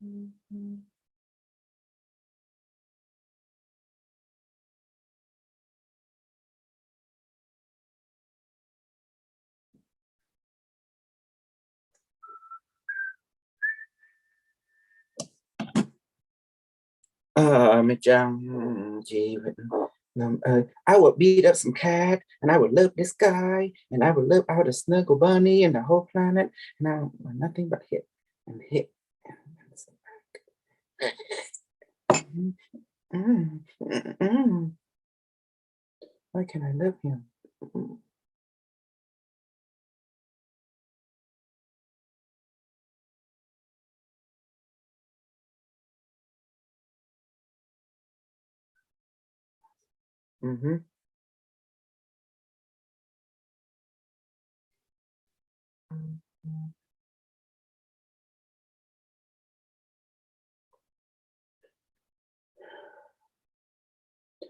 I would beat up some cat, and I would love this guy, and I would love all the snuggle bunny and the whole planet, and I want nothing but hit and hit. Mm, mm, mm. Why can I love him? Mm-hmm.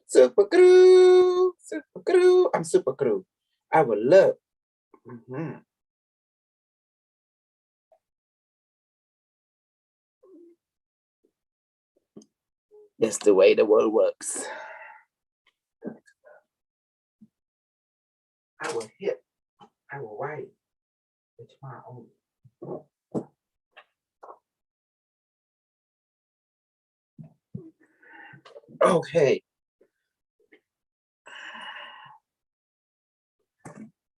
Super crew, super crew. I'm super crew. I would love. Mhm. That's the way the world works. I will hit. I will write. It's my own. Okay.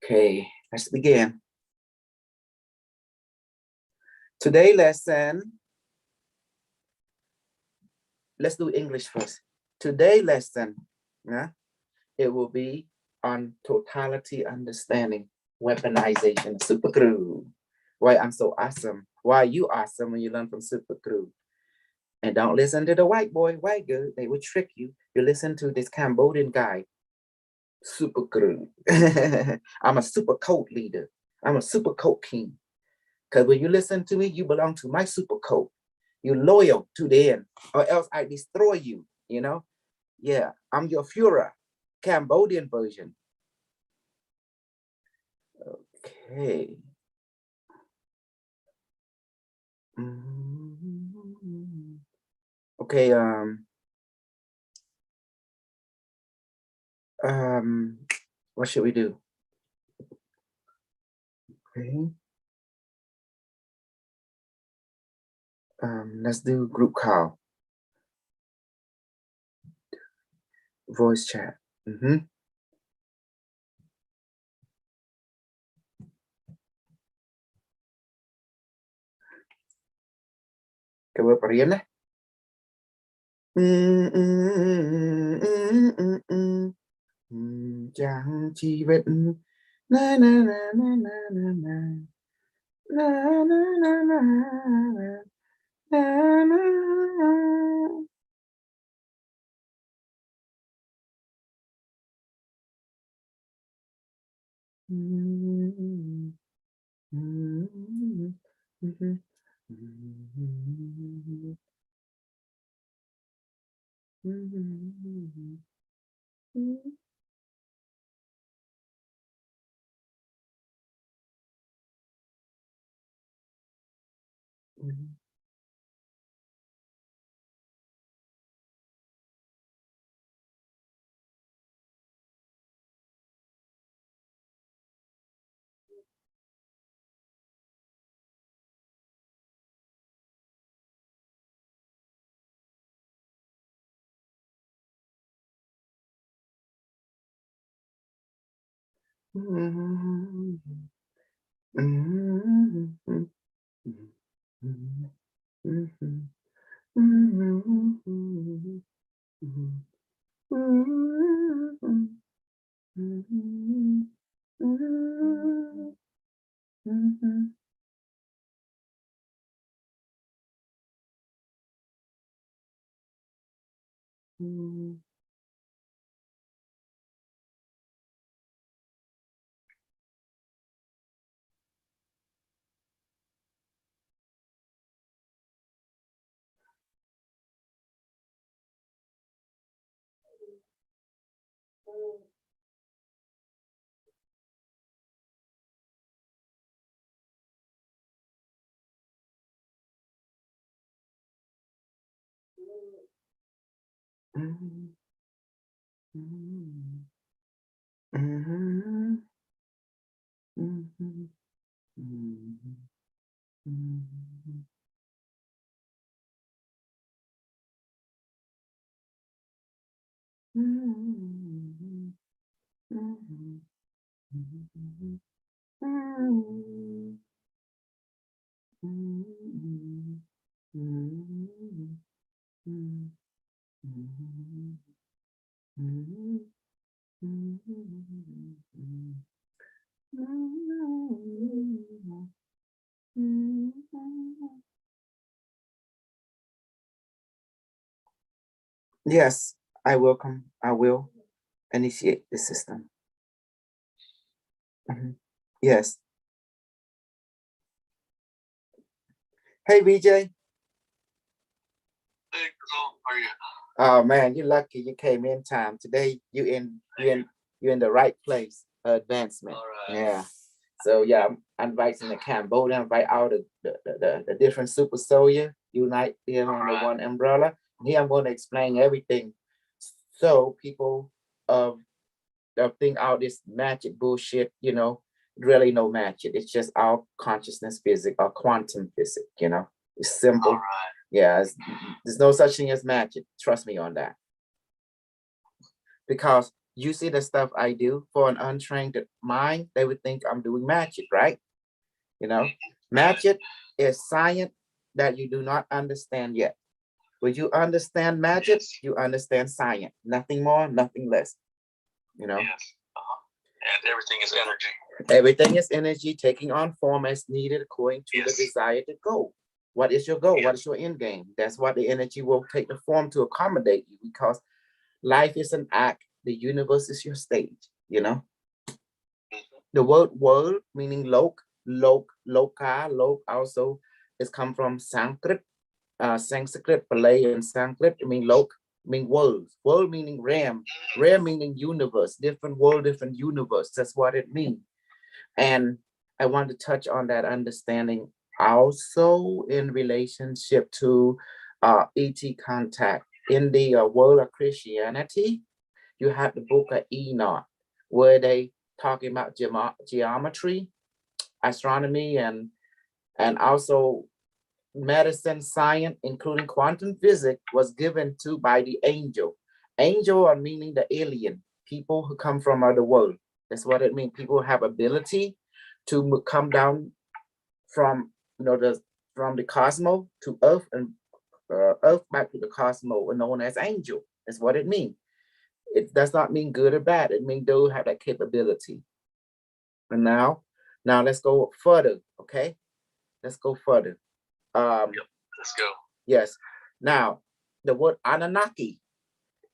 Okay. Let's begin. Today lesson. Let's do English first. Today lesson. Yeah. It will be on totality understanding, weaponization, super crew. Why I'm so awesome. Why you awesome when you learn from super crew. And don't listen to the white boy, white girl. They will trick you. You listen to this Cambodian guy, super crew. I'm a super code leader. I'm a super code king. Because when you listen to me, you belong to my super code. You're loyal to the end, or else I destroy you, you know? Yeah, I'm your Führer, Cambodian version. Okay. Okay, what should we do? Okay. Let's do group call. Voice chat. Coba Perian lah. Chẳng chỉ biết na na na na na na na na na na na na na na. Mhm. Mhm. Mhm. Mhm. Mhm. Mhm. Mhm. Mhm. Mhm. Mhm. Mhm. Mhm. Mhm. Mhm. Yes, I welcome. I will initiate the system. Mhm. Yes. Hey, VJ. Hey, Crystal, how are you? Oh man, you're lucky you came in time. Today you're in the right place. Advancement. All right. Yeah. So yeah, I'm inviting the Cambodia, invite all the different super soldier, unite them under Alright. one umbrella. And here I'm going to explain everything. So people think all this magic bullshit, really no magic. It's just our consciousness physics or quantum physics, It's simple. All right. Yeah, there's no such thing as magic. Trust me on that. Because you see the stuff I do for an untrained mind, they would think I'm doing magic, right? Magic is science that you do not understand yet. When you understand magic, Yes. you understand science. Nothing more, nothing less. Yes. And everything is energy. Everything is energy taking on form as needed according to the Yes. desired goal. What is your goal? Yes. What is your end game? That's what the energy will take the form to accommodate you, because life is an act. The universe is your stage. Mhm. The word world, meaning loka also is come from Sanskrit, Sanskrit, Malay, and Sanskrit. I mean lok, mean world meaning realm meaning universe, different world, different universe. That's what it means. And I want to touch on that understanding also in relationship to ET contact. In the world of Christianity, you have the book of Enoch, where they talking about geometry, astronomy, and also medicine, science, including quantum physics, was given to by the angel. Angel are meaning the alien, people who come from other world. That's what it means. People have ability to come down from from the cosmos to Earth, and Earth back to the cosmos, known as angel. That's what it means. It does not mean good or bad. It means those have that capability. And now let's go further. Okay, let's go further. Yep. Let's go. Yes. Now, the word Anunnaki.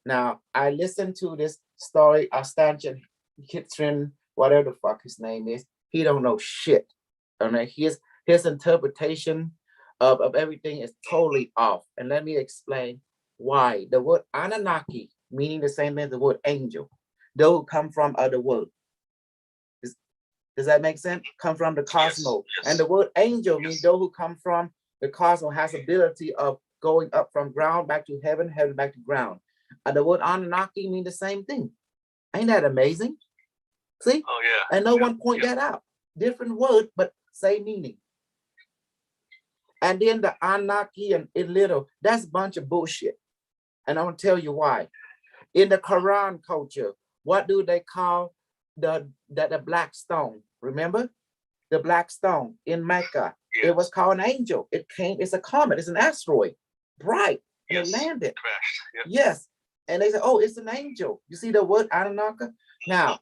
Now, I listened to this story of Stanton Kitchen, whatever the fuck his name is. He don't know shit. I mean, his interpretation of everything is totally off. And let me explain why. The word Anunnaki, meaning the same as the word angel, those who come from other world. Does that make sense? Come from the cosmos. Yes. And the word angel means those who come from the cosmos has ability of going up from ground back to heaven, heaven back to ground. And the word Anunnaki mean the same thing. Ain't that amazing? See? Oh yeah. And no one point that out. Different word, but same meaning. And then the Anunnaki and little, that's a bunch of bullshit. And I'm gonna tell you why. In the Quran culture, what do they call the black stone? Remember? The black stone in Mecca. Yes. It was called an angel. It's a comet, it's an asteroid, bright, and Yes. it landed. Crashed. Yep. Yes. And they said, oh, it's an angel. You see the word Anunnaki? Now,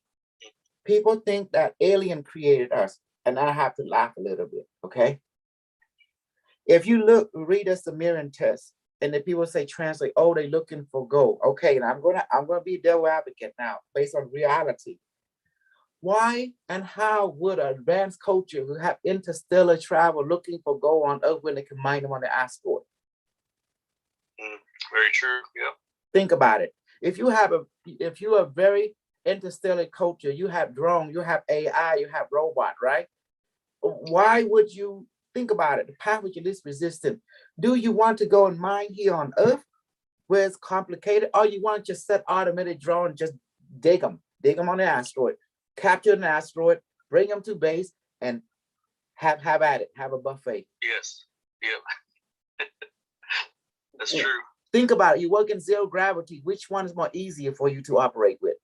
people think that alien created us, and I have to laugh a little bit, okay? If you read the Sumerian test, and the people say translate, oh, they're looking for gold. Okay, and I'm gonna be devil advocate now, based on reality. Why and how would an advanced culture who have interstellar travel looking for gold on Earth when they can mine them on the asteroid? Very true. Yep. Think about it. If you are a very interstellar culture, you have drone, you have AI, you have robot, right? Why would you think about it? The path which is least resistant. Do you want to go and mine here on Earth? where it's complicated, or you want to just set automated drone, just dig them on the asteroid, capture an asteroid, bring them to base, and have at it, have a buffet. Yes. Yep. That's true. Think about it. You work in zero gravity. Which one is more easier for you to operate with?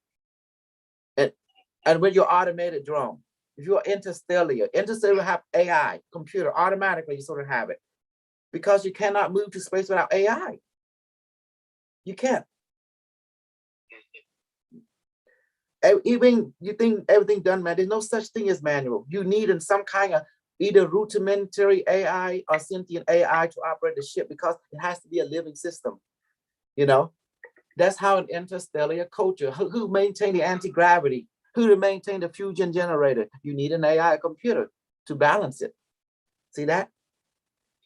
And with your automated drone, if you're interstellar have AI, computer, automatically you sort of have it. Because you cannot move to space without AI. You can't. Even you think everything done, man, there's no such thing as manual. You need in some kind of either rudimentary AI or sentient AI to operate the ship, because it has to be a living system. You know, that's how an interstellar culture, who maintain the anti-gravity, who to maintain the fusion generator. You need an AI computer to balance it. See that?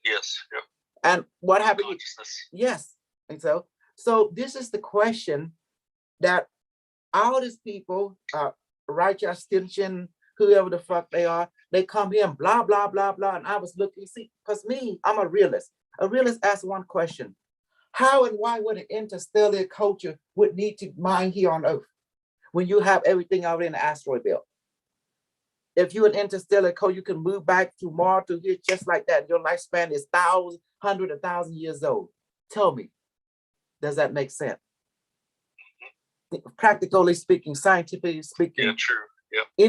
Yes. Yep. And what happened? Yes. And so this is the question that all these people, righteous extension, whoever the fuck they are, they come here and blah, blah, blah, blah. And I was looking, see, because me, I'm a realist. A realist asks one question: how and why would an interstellar culture would need to mine here on Earth when you have everything already in the asteroid belt? If you're an interstellar culture, you can move back to Mars to here just like that. Your lifespan is 1,000 years old. Tell me, does that make sense? Practically speaking, scientifically speaking, yeah, true. Yeah.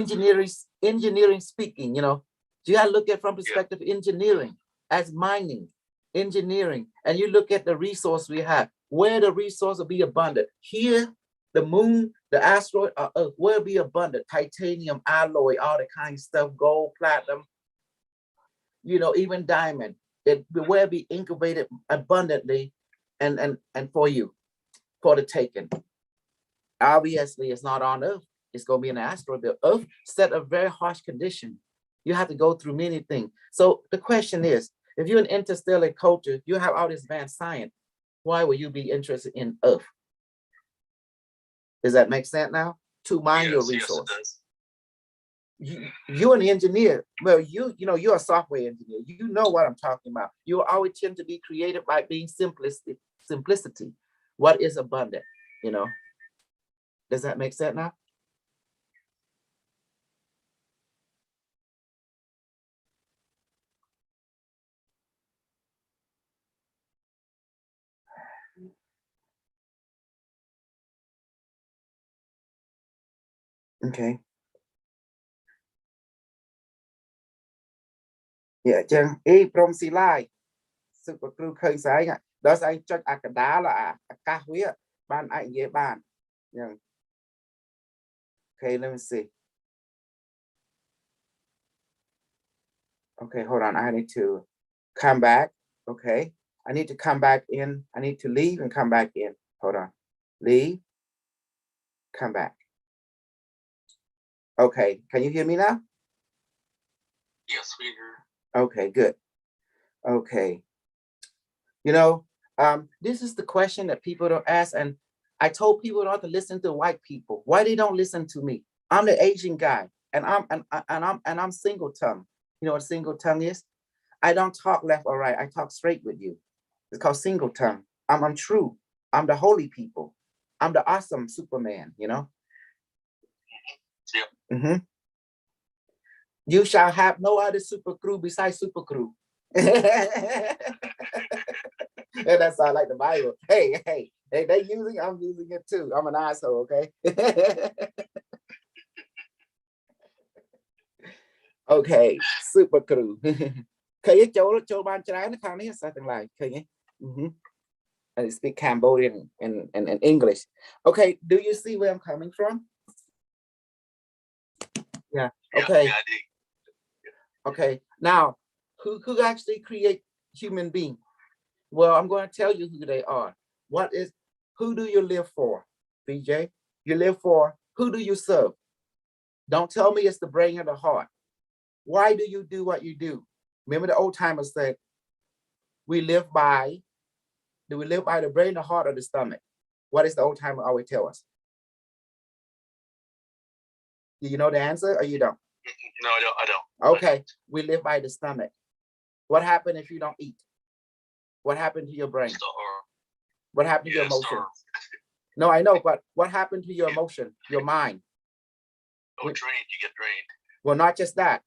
Engineering speaking, you know, you gotta look at from perspective engineering as mining, engineering, and you look at the resource we have, where the resource will be abundant. Here, the moon, the asteroid, Earth, where be abundant, titanium, alloy, all the kind of stuff, gold, platinum, you know, even diamond. It will be incubated abundantly and for you, for the taking. Obviously, it's not on Earth. It's going to be an asteroid. The Earth set a very harsh condition. You have to go through many things. So the question is, if you're an interstellar culture, you have all this advanced science, why would you be interested in Earth? Does that make sense now? To mine your resource. Yes, you're an engineer. Well, you know, you're a software engineer. You know what I'm talking about. You always tend to be creative by being simplicity. What is abundant, you know? Does that make sense now? Okay. Yeah, chừng y prom si lai super crew khơi sái ạ. Đó sẽ anh cho cả đá là ca huyết ban anh ghế bàn. Yeah. Okay, let me see. Okay, hold on. I need to come back. Okay. I need to come back in. I need to leave and come back in. Hold on. Leave. Come back. Okay. Can you hear me now? Yes, we hear. Okay, good. Okay. You know, this is the question that people don't ask. And I told people not to listen to white people. Why they don't listen to me? I'm the Asian guy, and I'm single tongue. You know what single tongue is? I don't talk left or right. I talk straight with you. It's called single tongue. I'm true. I'm the holy people. I'm the awesome Superman, you know? Yeah. Mm-hmm. You shall have no other super crew besides super crew. And that's all like the Bible. Hey, they using, I'm using it too. I'm an asshole, okay? Okay, super crew. Khơi chỗ ban trái nó khao này sao từng lại khơi nhé. I speak Cambodian and English. Okay, do you see where I'm coming from? Yeah. Okay. Okay. Now, who actually create human being? Well, I'm going to tell you who they are. Who do you live for, BJ? You live for, who do you serve? Don't tell me it's the brain or the heart. Why do you do what you do? Remember the old timers said, do we live by the brain, the heart, or the stomach? What is the old timer always tell us? Do you know the answer or you don't? No, I don't. Okay, we live by the stomach. What happened if you don't eat? What happened to your brain? What happened to your Yeah, emotion? starve. No, I know, but what happened to your emotion, your mind? Oh, drained. You get drained. Well, not just that.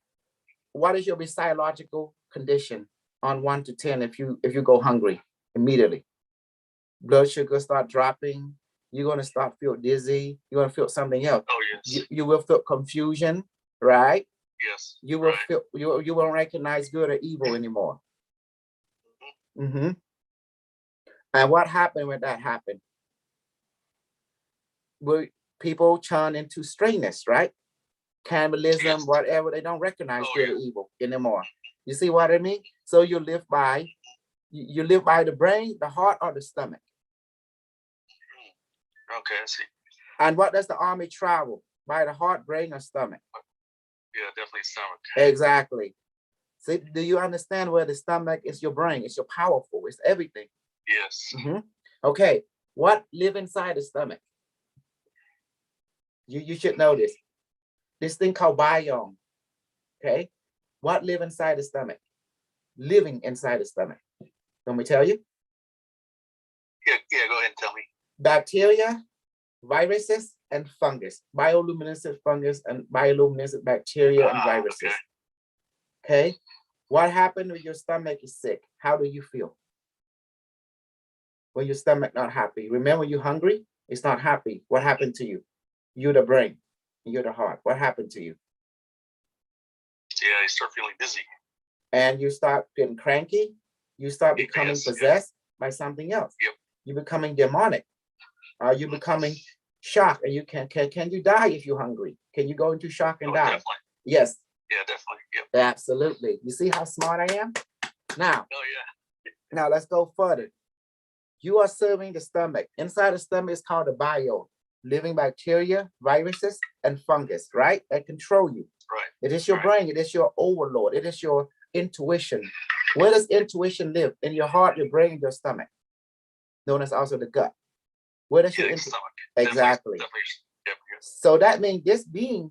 What is your physiological condition on 1 to 10 if you go hungry immediately? Blood sugar start dropping. You're going to start feel dizzy. You're going to feel something else. Oh, yes. You will feel confusion, right? Yes. You will right. feel you won't recognize good or evil anymore. Mm-hmm. And what happened when that happened? Well, people turn into strangeness, right? Cannibalism, Yes. whatever. They don't recognize Oh, good yeah. or evil anymore. You see what I mean? So you live by the brain, the heart, or the stomach. Okay, I see. And what does the army travel? By the heart, brain, or stomach? Yeah, definitely stomach. Exactly. See, do you understand where the stomach is your brain? It's your powerful, it's everything. Yes. Okay, what live inside the stomach? You should know this. This thing called biome. Okay, what live inside the stomach? Living inside the stomach. Let me tell you. Yeah, go ahead and tell me. Bacteria, viruses, and fungus. Bioluminescent fungus and bioluminescent bacteria and viruses. Okay. What happened when your stomach is sick? How do you feel? When your stomach not happy? Remember, you're hungry? It's not happy. What happened to you? You're the brain. You're the heart. What happened to you? Yeah, you start feeling dizzy. And you start getting cranky. You start becoming possessed by something else. Yep. You're becoming demonic. You're becoming shocked. And you can you die if you're hungry? Can you go into shock and die? Definitely. Yes. Yeah, definitely. Yep. Absolutely. You see how smart I am? Now. Oh, yeah. Now let's go further. You are serving the stomach. Inside the stomach is called the biome. Living bacteria, viruses, and fungus, right? That control you. Right. It is your brain. It is your overlord. It is your intuition. Where does intuition live? In your heart, your brain, and your stomach. Known as also the gut. Where does your stomach? Exactly. Definitely. Yep. So that means this being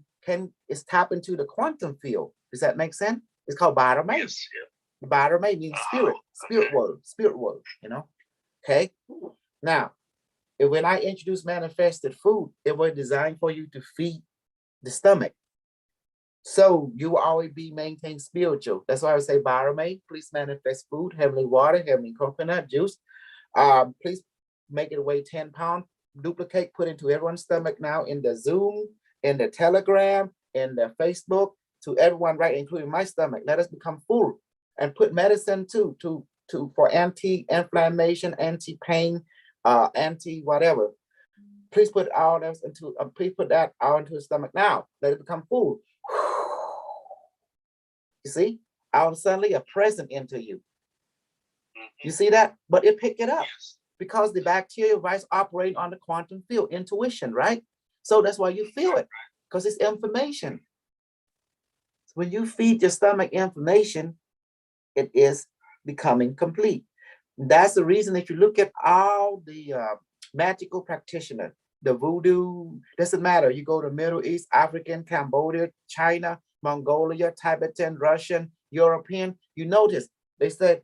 is tap into the quantum field. Does that make sense? It's called Bharame. Yes. Yeah. Bharame means spirit world, you know? Okay. Now, when I introduce manifested food, it was designed for you to feed the stomach. So you will always be maintained spiritual. That's why I would say Bharame, please manifest food, heavenly water, heavenly coconut juice. Please make it weigh 10 pounds, duplicate, put into everyone's stomach now in the Zoom, in the Telegram, in the Facebook, to everyone, right, including my stomach. Let us become full and put medicine too, for anti-inflammation, anti-pain, anti-whatever. Please put all that into, please put that out into the stomach now. Let it become full. You see, all of a sudden a present into you. You see that? But it picked it up because the bacterial virus operating on the quantum field, intuition, right? So that's why you feel it, because it's information. When you feed your stomach information, it is becoming complete. That's the reason if you look at all the magical practitioners, the voodoo, doesn't matter. You go to Middle East, African, Cambodia, China, Mongolia, Tibetan, Russian, European, you notice they said,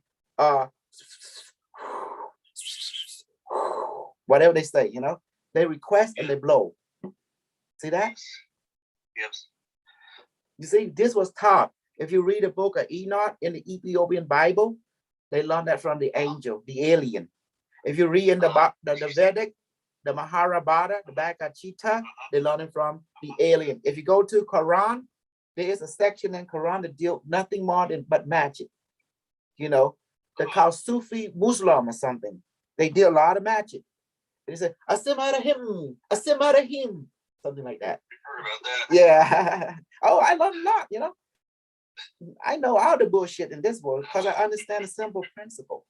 whatever they say, you know, they request and they blow. See that? Yes. You see, this was taught. If you read the book of Enoch in the Ethiopian Bible, they learned that from the angel, the alien. If you read in the Vedic, the Mahabharata, the Bhagavad Gita, they learn it from the alien. If you go to Quran, there is a section in Quran that deals nothing more than but magic. You know, they're called Sufi Muslim or something. They deal a lot of magic. They say, Asim Arahim, something like that. Heard about that. Yeah. Oh, I learned a lot, you know. I know all the bullshit in this world because I understand a simple principle.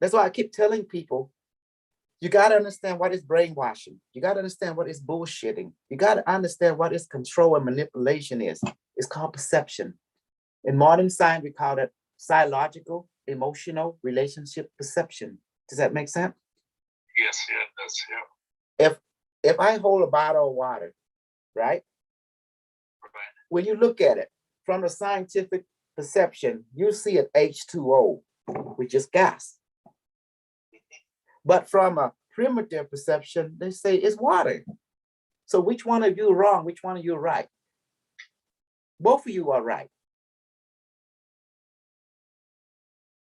That's why I keep telling people, you got to understand what is brainwashing. You got to understand what is bullshitting. You got to understand what is control and manipulation is. It's called perception. In modern science, we call it psychological, emotional, relationship perception. Does that make sense? Yes, yeah, it does, yeah. If I hold a bottle of water, right? When you look at it from the scientific perception, you see it H2O, which is gas. But from a primitive perception, they say it's water. So which one of you wrong? Which one of you right? Both of you are right.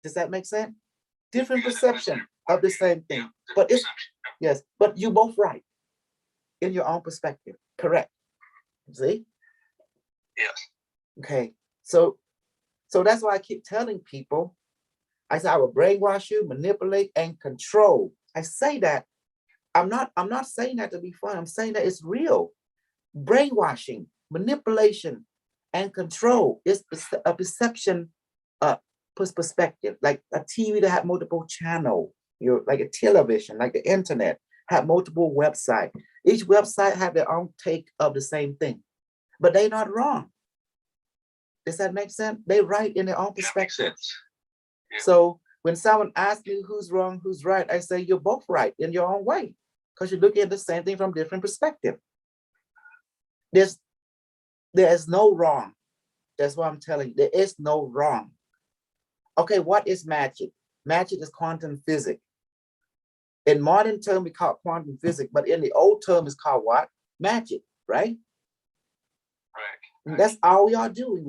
Does that make sense? Different perception of the same thing. But it's, yes, but you both right in your own perspective. Correct. See? Yes. Okay. So that's why I keep telling people, I say I will brainwash you, manipulate, and control. I say that. I'm not saying that to be fun. I'm saying that it's real. Brainwashing, manipulation, and control is a perception perspective, like a TV that had multiple channels, like a television, like the internet, had multiple websites. Each website had their own take of the same thing, but they're not wrong. Does that make sense? They right in their own perspective. Yeah. So when someone asks me who's wrong, who's right, I say you're both right in your own way, because you're looking at the same thing from different perspective. There is no wrong. That's what I'm telling you. There is no wrong. Okay, what is magic? Magic is quantum physics. In modern term, we call it quantum physics, but in the old term, it's called what? Magic, right? Right. And that's all we are doing.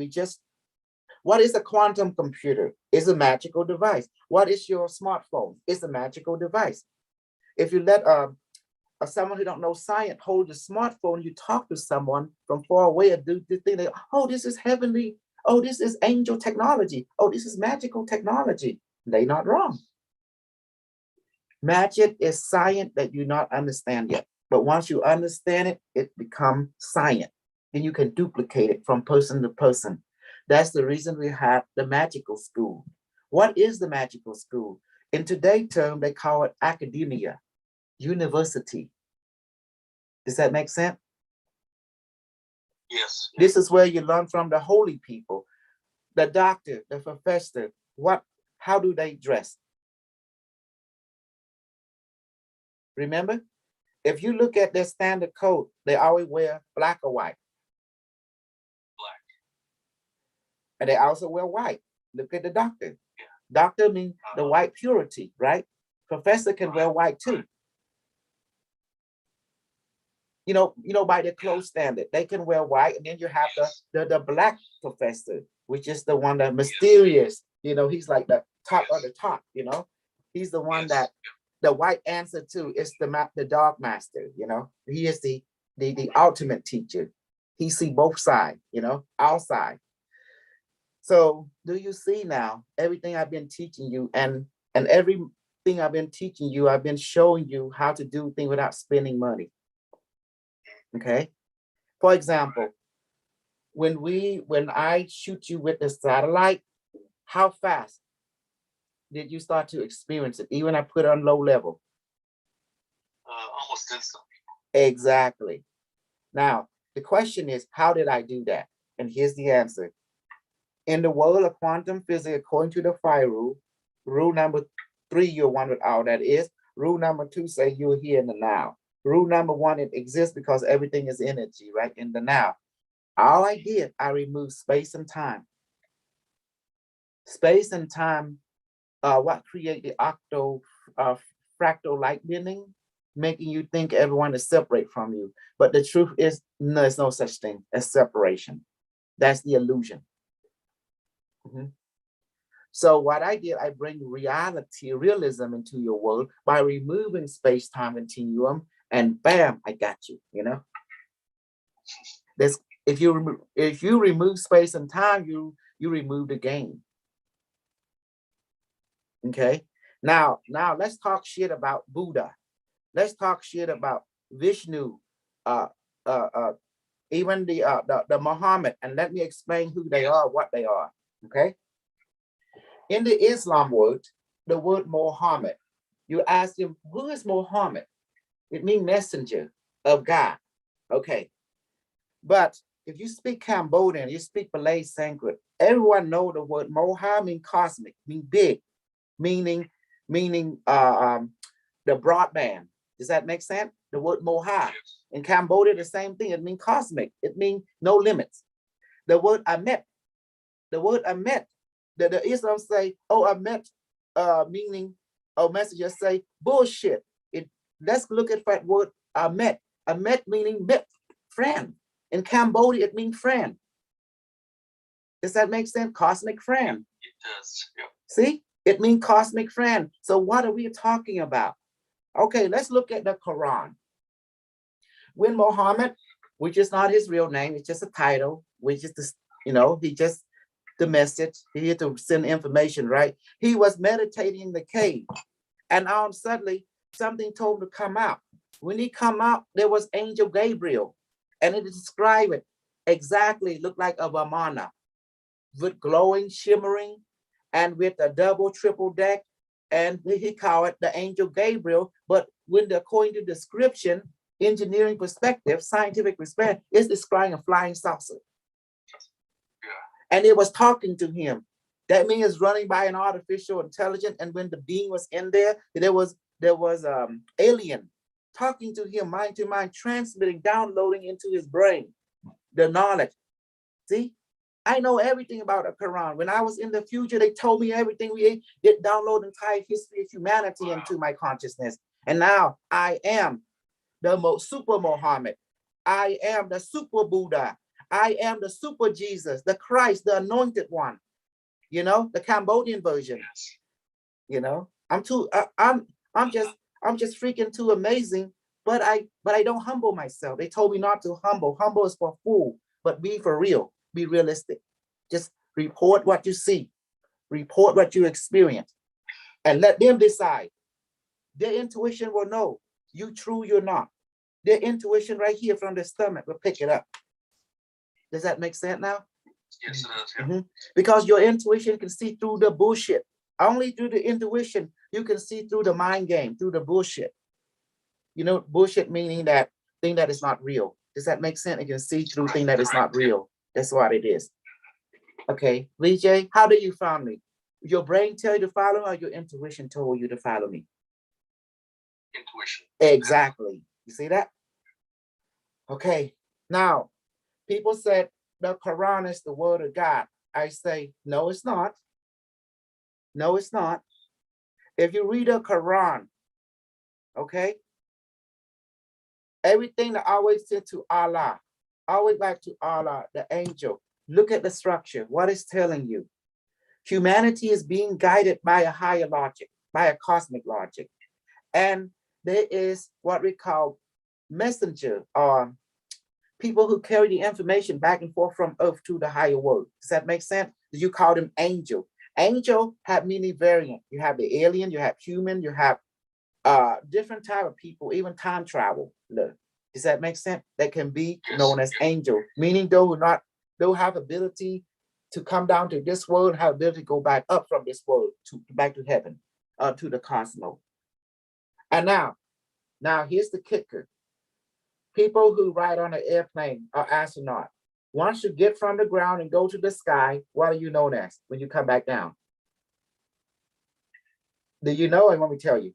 What is a quantum computer? It's a magical device. What is your smartphone? It's a magical device. If you let someone who don't know science hold your smartphone, you talk to someone from far away and do the thing. Oh, this is heavenly. Oh, this is angel technology. Oh, this is magical technology. They're not wrong. Magic is science that you not understand yet. But once you understand it, it becomes science. And you can duplicate it from person to person. That's the reason we have the magical school. What is the magical school? In today's term, they call it academia, university. Does that make sense? Yes. This is where you learn from the holy people, the doctor, the professor. How do they dress? Remember, if you look at their standard coat, they always wear black or white. Black. And they also wear white. Look at the doctor. Yeah. Doctor means the white purity, right? Professor can wear white too. You know, by the clothes standard, they can wear white, and then you have the black professor, which is the one that mysterious. You know, he's like the top of the top. You know, he's the one that the white answer to is the dog master. You know, he is the ultimate teacher. He see both sides. You know, our side. So do you see now everything I've been teaching you, and everything I've been teaching you, I've been showing you how to do things without spending money. Okay. For example, when I shoot you with the satellite, how fast did you start to experience it? Even I put it on low level. Almost instantly. Exactly. Now, the question is, how did I do that? And here's the answer. In the world of quantum physics, according to the fire rule number 3, you're wondering how that is. Rule number 2 say you're here in the now. Rule number 1, it exists because everything is energy, right? In the now. All I did, I removed space and time. Space and time, what create the fractal light bending, making you think everyone is separate from you. But the truth is, no, there's no such thing as separation. That's the illusion. So what I did, I bring realism into your world by removing space-time continuum, and bam, I got you, you know? If you remove space and time, you remove the game. Okay? Now let's talk shit about Buddha. Let's talk shit about Vishnu, even the Muhammad, and let me explain who they are, what they are. Okay? In the Islam word, the word Muhammad, you ask him, who is Muhammad? It means messenger of God. Okay. But if you speak Cambodian, you speak Malay Sanskrit, everyone know the word Moha means cosmic, means big, meaning the broadband. Does that make sense? The word Moha. In Cambodia, the same thing. It means cosmic. It means no limits. The word Amet, the Islam say, oh, Amet, meaning or messages say bullshit. Let's look at that word Amet. Amet meaning met, friend. In Cambodia, it means friend. Does that make sense? Cosmic friend. It does. Yeah. See, it means cosmic friend. So what are we talking about? Okay, let's look at the Quran. When Muhammad, which is not his real name, it's just a title, which is he just the message, he had to send information, right? He was meditating in the cave, and all of a sudden, something told him to come out. When he come out, there was Angel Gabriel, and it described it exactly, looked like a Vamana, with glowing, shimmering, and with a double, triple deck, and he called it the Angel Gabriel. But when according to description, engineering perspective, scientific perspective, it's describing a flying saucer. And it was talking to him. That means it's running by an artificial intelligence. And when the being was in there, there was alien talking to him, mind to mind, transmitting, downloading into his brain the knowledge. See, I know everything about the Quran. When I was in the future, they told me everything. We did download the entire history of humanity into my consciousness. And now I am the most super Muhammad. I am the super Buddha. I am the super Jesus, the Christ, the anointed one. The Cambodian version. I'm just freaking too amazing, but I don't humble myself. They told me not to humble. Humble is for fool, but be for real, be realistic. Just report what you see, report what you experience, and let them decide. Their intuition will know you true, you're not. Their intuition right here from the stomach will pick it up. Does that make sense now? Yes, it does. Yeah. Because your intuition can see through the bullshit. Only through the intuition, you can see through the mind game, through the bullshit. Bullshit meaning that thing that is not real. Does that make sense? You can see through thing that is not real. That's what it is. Okay, VJ, how do you find me? Your brain tell you to follow me, or your intuition told you to follow me? Intuition. Exactly. You see that? Okay. Now, people said the Quran is the word of God. I say, no, it's not. No, it's not. If you read the Quran, okay, everything that always said to Allah, always back to Allah, the angel. Look at the structure. What is telling you? Humanity is being guided by a higher logic, by a cosmic logic. And there is what we call messenger, or people who carry the information back and forth from earth to the higher world. Does that make sense? You call them angel. Angel have many variants. You have the alien, you have human, you have different type of people, even time travel. Does that make sense? That can be known as angel, meaning those who have ability to come down to this world, have ability to go back up from this world to back to heaven, to the cosmos. And now here's the kicker. People who ride on an airplane are astronauts. Once you get from the ground and go to the sky, what are you known as when you come back down? Do you know? And let me tell you.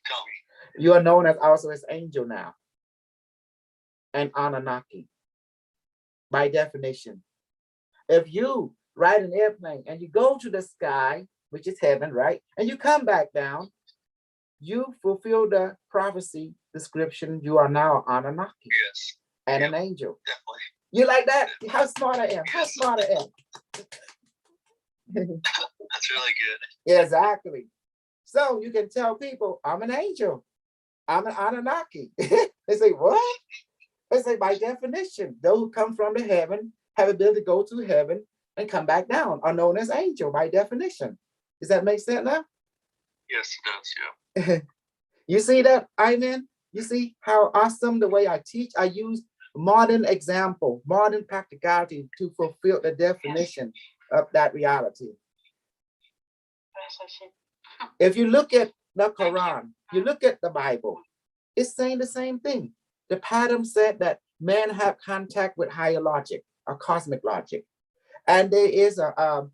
Tell me. You are known as also as angel now. And Anunnaki. By definition. If you ride an airplane and you go to the sky, which is heaven, right? And you come back down, you fulfill the prophecy description. You are now Anunnaki. Yes. And an angel. Definitely. You like that? How smart I am. How smart I am. That's really good. Exactly. So you can tell people, I'm an angel. I'm an Anunnaki. They say, what? They say, by definition, those who come from the heaven have the ability to go to heaven and come back down, are known as angel by definition. Does that make sense now? Yes, it does, yeah. You see that, Iman? You see how awesome the way I teach? I use modern example, modern practicality to fulfill the definition of that reality. If you look at the Quran, you look at the Bible, it's saying the same thing. The pattern said that men have contact with higher logic, or cosmic logic. And there is a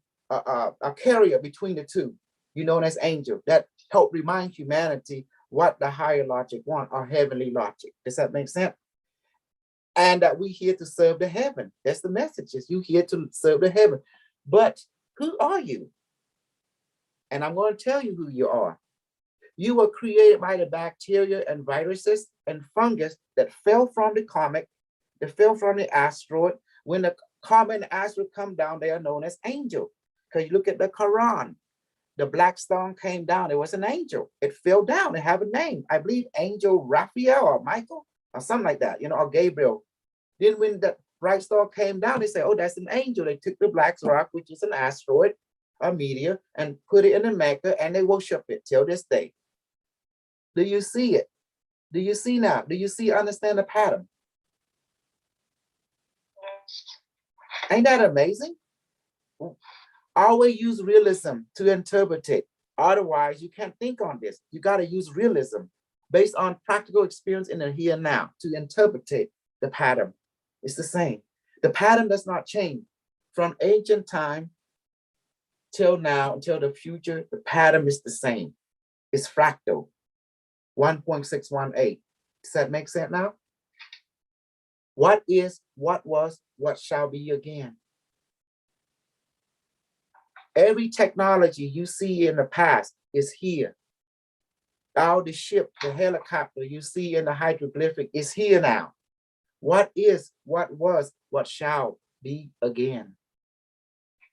carrier between the two, known as angel, that help remind humanity what the higher logic want, or heavenly logic. Does that make sense? And that we here to serve the heaven. That's the messages. You here to serve the heaven. But who are you? And I'm going to tell you who you are. You were created by the bacteria and viruses and fungus that fell from the comet, that fell from the asteroid. When the comet and asteroid come down, they are known as angels. Because you look at the Quran, the black stone came down. It was an angel. It fell down. It have a name. I believe Angel Raphael or Michael or something like that, you know, or Gabriel. Then when the bright star came down, they said, oh, that's an angel. They took the black rock, which is an asteroid, a meteor, and put it in the Mecca, and they worship it till this day. Do you see it? Do you see now? Do you see, understand the pattern? Ain't that amazing? Always use realism to interpret it. Otherwise, you can't think on this. You got to use realism based on practical experience in the here and now to interpret the pattern. It's the same. The pattern does not change from ancient time till now, until the future. The pattern is the same. It's fractal, 1.618. Does that make sense now? What is, what was, what shall be again. Every technology you see in the past is here. All the ship, the helicopter you see in the hieroglyphic is here now. What is, what was, what shall be again.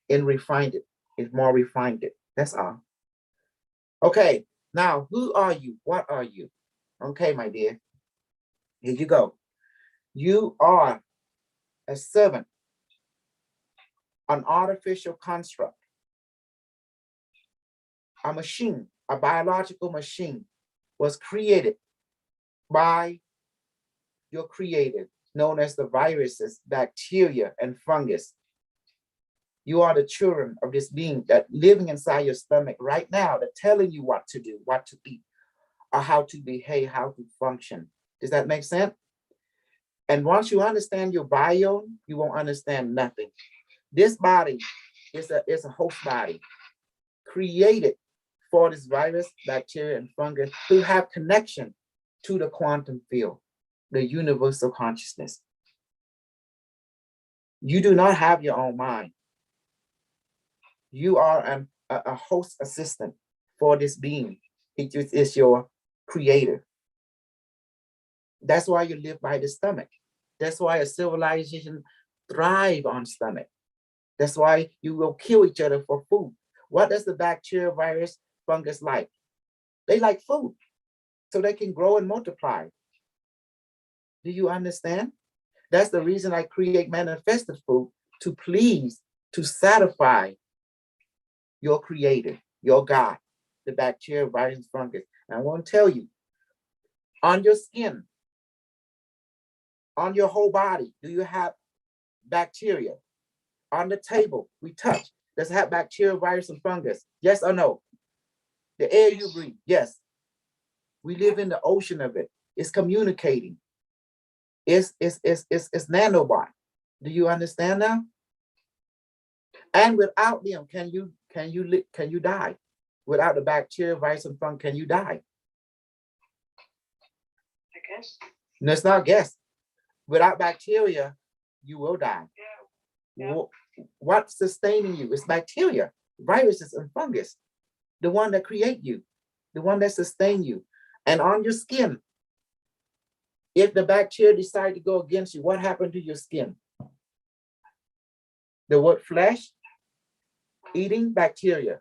And refined it. It's more refined it. That's all. Okay, now who are you? What are you? Okay, my dear. Here you go. You are a servant, an artificial construct, a machine, a biological machine was created by your creator, known as the viruses, bacteria, and fungus. You are the children of this being that living inside your stomach right now, that telling you what to do, what to eat, or how to behave, how to function. Does that make sense? And once you understand your biome, you won't understand nothing. This body is a host body created for this virus, bacteria, and fungus to have connection to the quantum field, the universal consciousness. You do not have your own mind. You are a host assistant for this being. It is your creator. That's why you live by the stomach. That's why a civilization thrive on stomach. That's why you will kill each other for food. What does the bacteria, virus, fungus like? They like food, so they can grow and multiply. Do you understand? That's the reason I create manifested food, to please, to satisfy your creator, your God, the bacteria, virus, fungus. And I want to tell you, on your skin, on your whole body, do you have bacteria? On the table, we touch, does it have bacteria, virus, and fungus? Yes or no? The air you breathe, yes. We live in the ocean of it. It's communicating. It's nanobot. Do you understand now? And without them, can you die? Without the bacteria, virus, and fungus, can you die? I guess. No, it's not guess. Without bacteria, you will die. Yeah. What's sustaining you? It's bacteria, viruses, and fungus. The one that create you, the one that sustain you. And on your skin, if the bacteria decide to go against you, what happened to your skin? The word flesh, eating bacteria.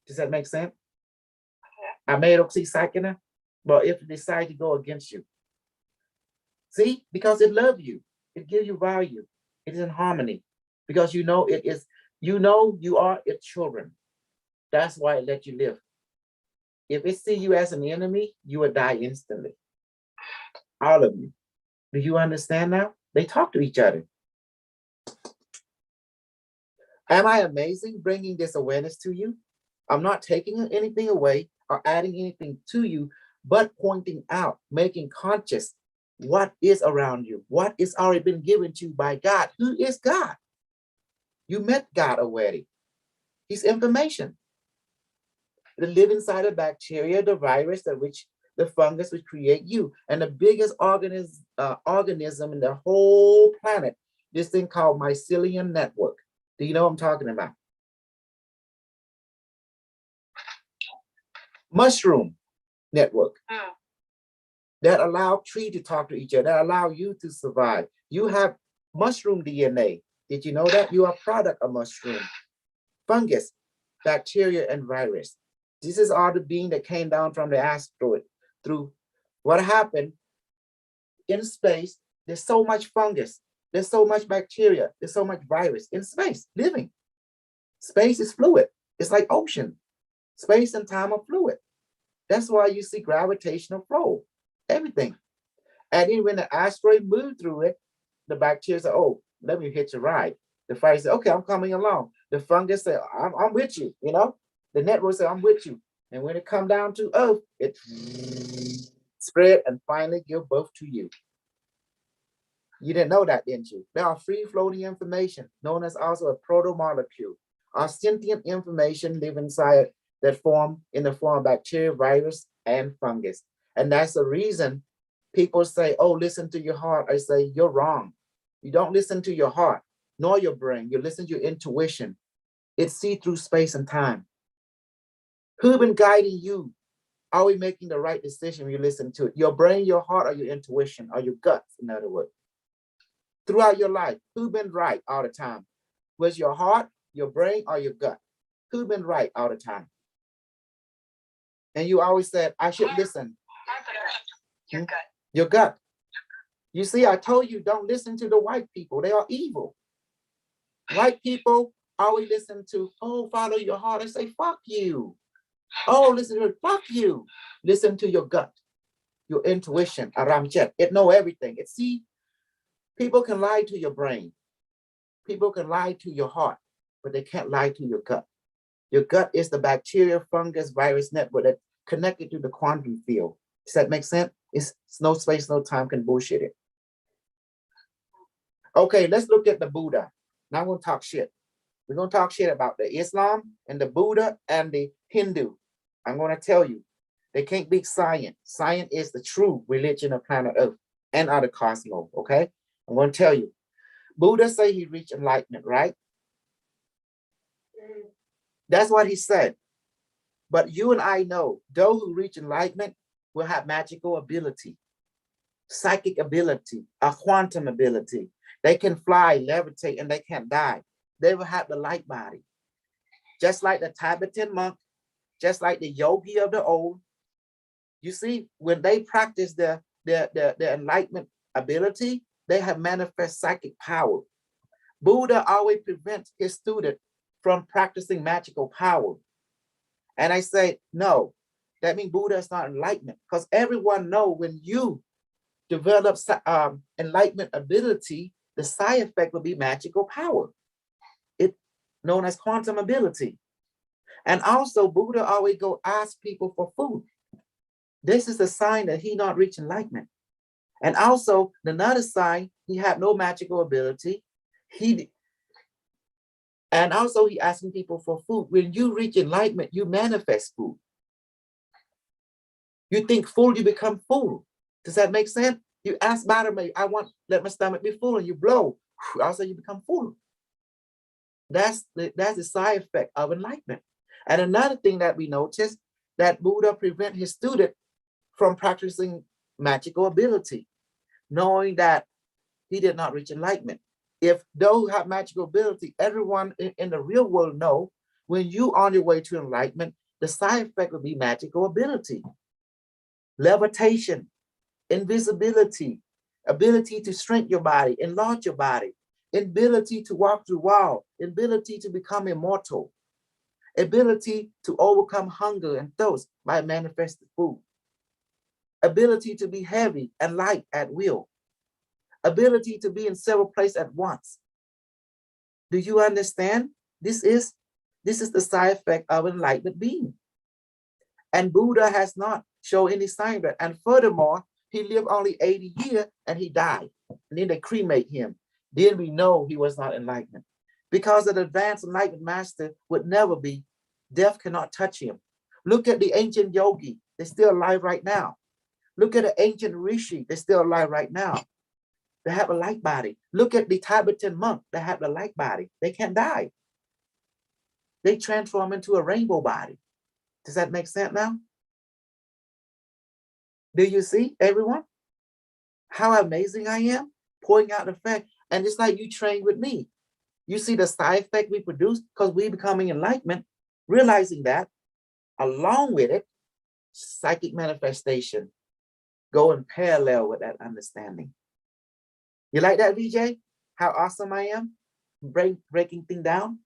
Does that make sense? Amatoxycycline. But if it decide to go against you, see, because it loves you, it gives you value, it is in harmony, because you know it is, you know you are its children. That's why it let you live. If it see you as an enemy, you will die instantly. All of you. Do you understand now? They talk to each other. Am I amazing bringing this awareness to you? I'm not taking anything away or adding anything to you, but pointing out, making conscious what is around you, what is already been given to you by God. Who is God? You met God already. He's information. They live inside the bacteria, the virus, the fungus which create you. And the biggest organism in the whole planet, this thing called mycelium network. Do you know what I'm talking about? mushroom network Mm. that allow tree to talk to each other, that allow you to survive. You have mushroom DNA. Did you know that? You are a product of mushroom, fungus, bacteria, and virus. This is all the being that came down from the asteroid through what happened in space. There's so much fungus, there's so much bacteria, there's so much virus in space living. Space is fluid. It's like ocean. Space and time are fluid. That's why you see gravitational flow, everything. And then when the asteroid moved through it, the bacteria said, oh, let me hitch a ride. The virus said, okay, I'm coming along. The fungus said, I'm with you, you know? The network said, I'm with you. And when it come down to Earth, it spread and finally give birth to you. You didn't know that, didn't you? There are free-floating information, known as also a proto-molecule. Our sentient information live inside that form in the form of bacteria, virus, and fungus. And that's the reason people say, oh, listen to your heart. I say, you're wrong. You don't listen to your heart, nor your brain. You listen to your intuition. It sees through space and time. Who been guiding you? Are we making the right decision when you listen to it? Your brain, your heart, or your intuition, or your gut, in other words. Throughout your life, who been right all the time? Was your heart, your brain, or your gut? Who been right all the time? And you always said, I should listen. Your gut. Your gut. You see, I told you, don't listen to the white people. They are evil. White people always listen to, oh, follow your heart. I say, fuck you. Oh, listen to it, fuck you. Listen to your gut, your intuition, Aramjet. It know everything. It see, people can lie to your brain. People can lie to your heart, but they can't lie to your gut. Your gut is the bacteria, fungus, virus network that connected to the quantum field. Does that make sense? It's no space, no time can bullshit it. Okay, let's look at the Buddha. Now we're gonna talk shit. We're gonna talk shit about the Islam and the Buddha and the Hindu. I'm gonna tell you, they can't beat science. Science is the true religion of planet Earth and other cosmos, okay? I'm gonna tell you. Buddha say he reached enlightenment, right? That's what he said. But you and I know, those who reach enlightenment will have magical ability, psychic ability, a quantum ability. They can fly, levitate, and they can't die. They will have the light body. Just like the Tibetan monk, just like the yogi of the old. You see, when they practice their enlightenment ability, they have manifest psychic power. Buddha always prevents his student from practicing magical power. And I say, no, that means Buddha is not enlightenment, because everyone knows when you develop enlightenment ability, the side effect will be magical power. It's known as quantum ability. And also Buddha always go ask people for food. This is a sign that he not reached enlightenment. And also another sign, he had no magical ability. And also he asking people for food. When you reach enlightenment, you manifest food. You think full, you become full. Does that make sense? You ask Bottomate, I want, let my stomach be full, and you blow. Also you become full. That's the side effect of enlightenment. And another thing that we notice, that Buddha prevent his student from practicing magical ability, knowing that he did not reach enlightenment. If those who have magical ability, everyone in the real world know, when you on your way to enlightenment, the side effect will be magical ability, levitation, invisibility, ability to shrink your body, enlarge your body, ability to walk through walls, ability to become immortal, ability to overcome hunger and thirst by manifested food, ability to be heavy and light at will, ability to be in several places at once. Do you understand? This is the side effect of enlightened being. And Buddha has not shown any sign of it. And furthermore, he lived only 80 years and he died. And then they cremate him. Then we know he was not enlightened. Because an advanced enlightened master would never be, death cannot touch him. Look at the ancient yogi, they're still alive right now. Look at the ancient rishi, they're still alive right now. They have a light body. Look at the Tibetan monk, they have the light body. They can't die. They transform into a rainbow body. Does that make sense now? Do you see, everyone, how amazing I am? Pointing out the fact, and it's like you train with me. You see the side effect we produce because we becoming enlightenment, realizing that along with it, psychic manifestation go in parallel with that understanding. You like that, VJ? How awesome I am? Breaking things down.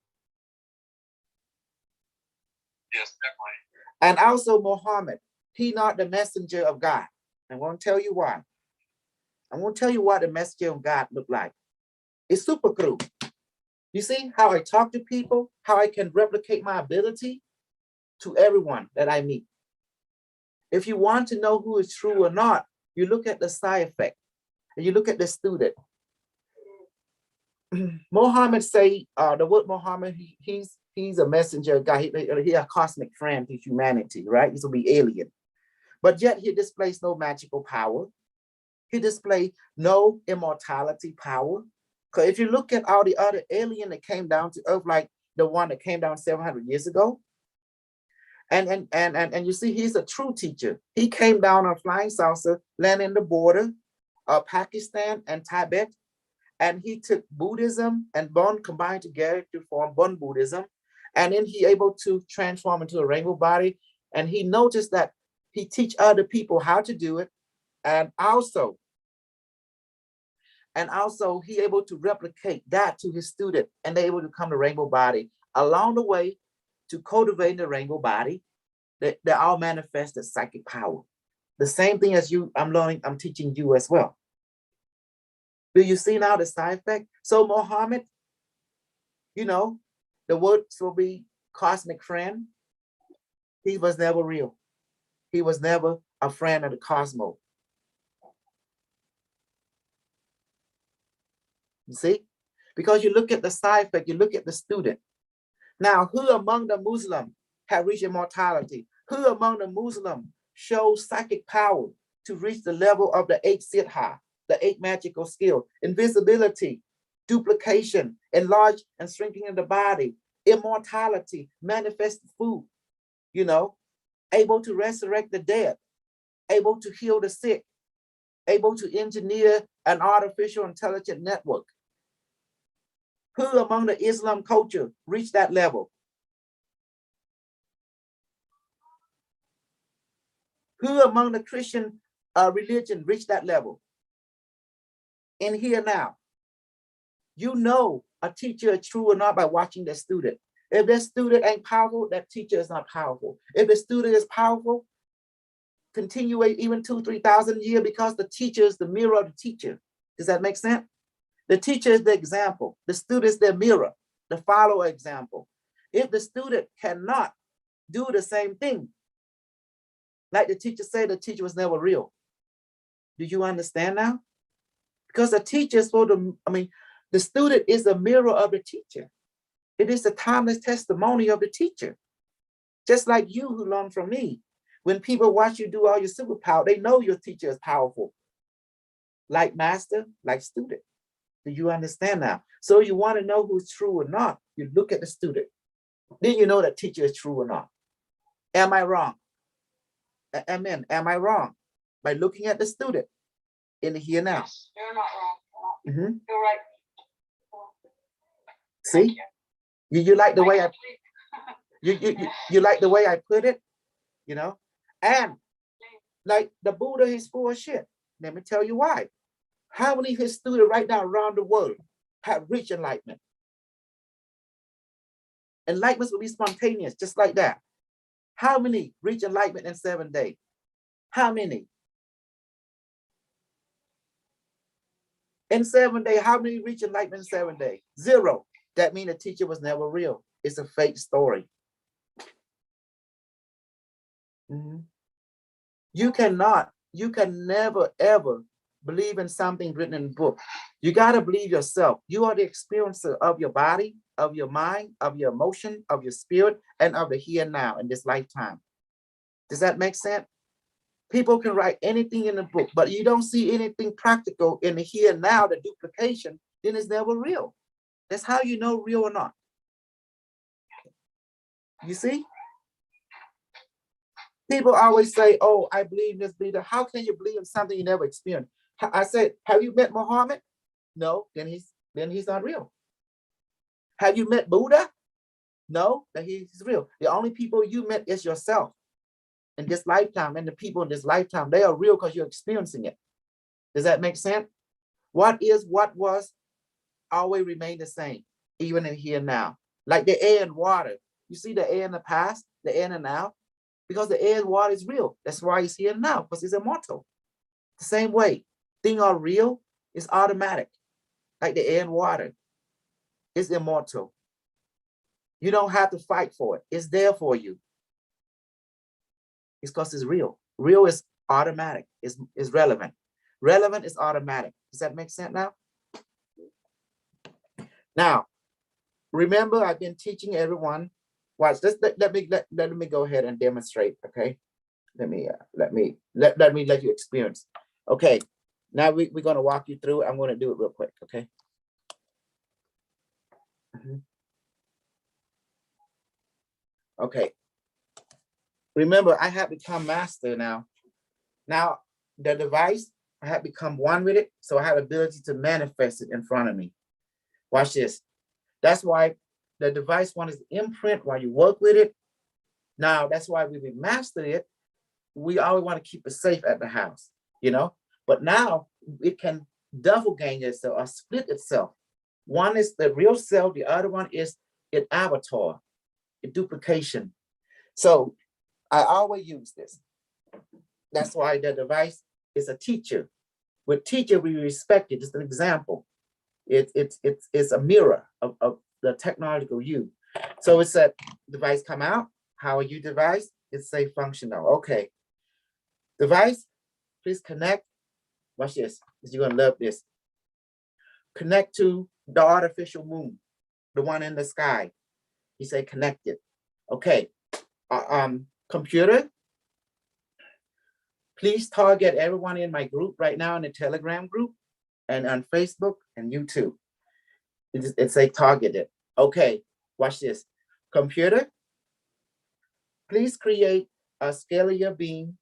Yes, definitely. And also Muhammad, he not the messenger of God. I'm going to tell you why. I'm going to tell you what the messenger of God look like. It's super cool. You see how I talk to people, how I can replicate my ability to everyone that I meet. If you want to know who is true or not, you look at the side effect and you look at the student. Muhammad say the word Muhammad, he's a messenger guy. He a cosmic friend to humanity, right? He's gonna be alien, but yet he displays no magical power. He displays no immortality power. Because if you look at all the other alien that came down to Earth, like the one that came down 700 years ago, and you see, he's a true teacher. He came down on flying saucer, landing the border of Pakistan and Tibet. And he took Buddhism and Bon combined together to form Bon Buddhism. And then he able to transform into a rainbow body. And he noticed that he teach other people how to do it. And also he able to replicate that to his student, and they able to come to rainbow body. Along the way, to cultivate the rainbow body, they all manifested psychic power. The same thing as you, I'm teaching you as well. Do you see now the side effect? So Muhammad, you know, the words will be cosmic friend. He was never real. He was never a friend of the cosmos. You see? Because you look at the side effect, you look at the student. Now, who among the Muslim have reached immortality? Who among the Muslim shows psychic power to reach the level of the 8 siddha, the 8 magical skill, invisibility, duplication, enlarge and strengthening the body, immortality, manifest food, you know, able to resurrect the dead, able to heal the sick, able to engineer an artificial intelligent network. Who among the Islam culture reached that level? Who among the Christian religion reached that level? In here now, you know a teacher is true or not by watching their student. If their student ain't powerful, that teacher is not powerful. If the student is powerful, continue even 2,000 to 3,000 years, because the teacher is the mirror of the teacher. Does that make sense? The teacher is the example. The student is their mirror, the follower example. If the student cannot do the same thing, like the teacher said, the teacher was never real. Do you understand now? Because the teacher is the student is the mirror of the teacher. It is the timeless testimony of the teacher. Just like you who learn from me. When people watch you do all your superpower, they know your teacher is powerful. Like master, like student. Do you understand now? So you want to know who's true or not, you look at the student. Then you know that teacher is true or not. Am I wrong? Amen. Am I wrong? By looking at the student in the here now. You're not wrong. Mhm. You're right. See? You like the way you like the way I put it, you know? And like the Buddha is full of shit. Let me tell you why. How many of his students right now around the world have reached enlightenment? Enlightenment will be spontaneous, just like that. How many reach enlightenment in 7 days? How many? In 7 days, how many reach enlightenment in 7 days? 0. That means the teacher was never real. It's a fake story. Mm-hmm. You can never, ever believe in something written in a book. You got to believe yourself. You are the experiencer of your body, of your mind, of your emotion, of your spirit, and of the here and now in this lifetime. Does that make sense? People can write anything in a book, but you don't see anything practical in the here and now, the duplication, then it's never real. That's how you know real or not. You see? People always say, oh, I believe this, believe that. How can you believe in something you never experienced? I said, have you met Muhammad? No, then he's not real. Have you met Buddha? No, that he's real. The only people you met is yourself in this lifetime, and the people in this lifetime, they are real because you're experiencing it. Does that make sense? What is, what was, always remain the same, even in here and now. Like the air and water. You see the air in the past, the air and the now, because the air and water is real. That's why it's here now, because it's immortal. The same way, things are real, it's automatic. Like the air and water, it's immortal. You don't have to fight for it. It's there for you. It's because it's real. Real is automatic, is relevant. Relevant is automatic. Does that make sense now? Now, remember, I've been teaching everyone. Watch this. Let me go ahead and demonstrate. Okay. Let me let you experience. Okay. Now we're going to walk you through. I'm going to do it real quick. Okay. Okay. Remember, I have become master now. Now, the device, I have become one with it. So I have the ability to manifest it in front of me. Watch this. That's why the device one is imprint while you work with it. Now, that's why we mastered it. We always want to keep it safe at the house, you know? But now it can double gain itself or split itself. One is the real self. The other one is an avatar, a duplication. So I always use this. That's why the device is a teacher. With teacher, we respect it. It's an example. It's a mirror of the technological you. So it's a device come out. How are you device? It's say functional. Okay. Device, please connect. Watch this. You're gonna love this. Connect to the artificial moon, the one in the sky. You say connected. Okay. Computer, please target everyone in my group right now in the Telegram group and on Facebook and YouTube. It's a targeted. Okay, watch this. Computer, please create a scalar beam,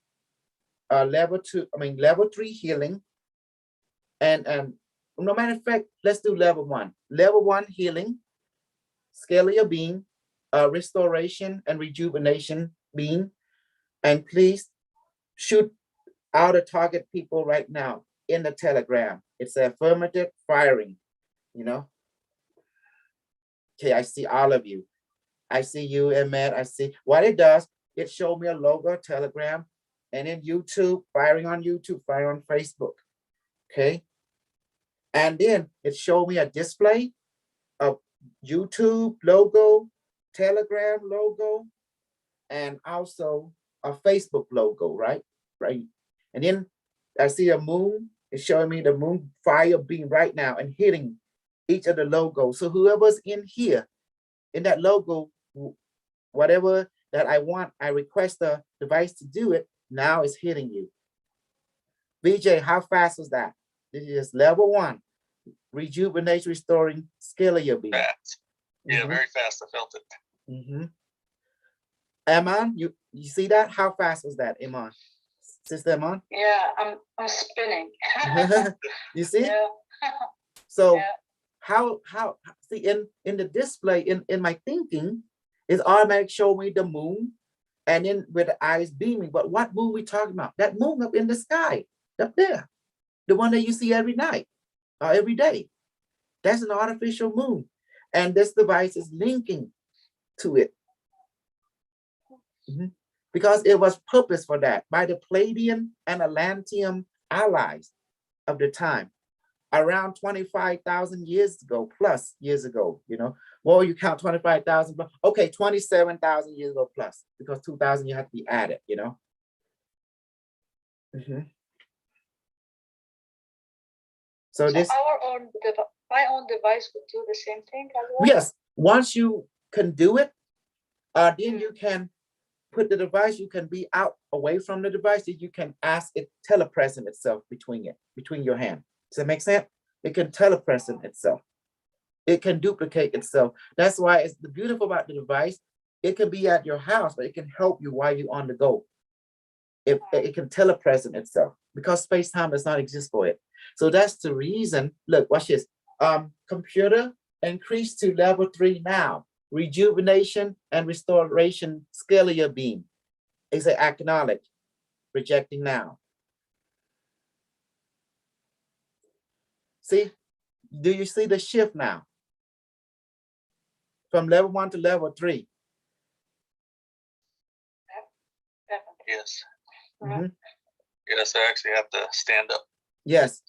level 3 healing. And no matter of fact, let's do level 1. Level 1 healing, scalar beam, restoration and rejuvenation beam. And please shoot out a target people right now in the Telegram. It's affirmative firing, you know. Okay, I see all of you. I see you, Ahmed. I see what it does. It showed me a logo, Telegram, and in YouTube, firing on YouTube, firing on Facebook. Okay. And then it showed me a display of YouTube logo, Telegram logo, and also a Facebook logo, right? Right. And then I see a moon. It's showing me the moon fire beam right now and hitting each of the logos. So whoever's in here, in that logo, whatever that I want, I request the device to do it. Now it's hitting you. VJ, how fast was that? This is level 1. Rejuvenation, restoring, scalar beam. Fast. Yeah, very fast. I felt it. Iman, you see that? How fast was that, Iman? Sister Iman? Yeah, I'm spinning. You see? Yeah. So Yeah. how see in the display in my thinking, it's automatic show me the moon and then with the eyes beaming. But what moon we talking about? That moon up in the sky, up there, the one that you see every night or every day. That's an artificial moon, and this device is linking to it because it was purpose for that by the Palladian and Atlantean allies of the time. Around 25,000 years ago, plus years ago, you know. Well, you count 25,000, but okay, 27,000 years ago plus, because 2,000 you have to be added, you know. So this, my own device would do the same thing as well? yes, once you can do it, then you can put the device, you can be out away from the device, that you can ask it telepresent itself between your hand. Does that make sense? It can telepresent itself. It can duplicate itself. That's why it's the beautiful about the device. It can be at your house, but it can help you while you're on the go. It can telepresent itself because space-time does not exist for it. So that's the reason. Look, watch this. Computer, increase to level 3 now. Rejuvenation and restoration scalar beam. It's a acknowledge. Rejecting now. See, do you see the shift now? From level 1 to level 3. Definitely. Yes. Mhm. Yes, I actually have to stand up. Yes.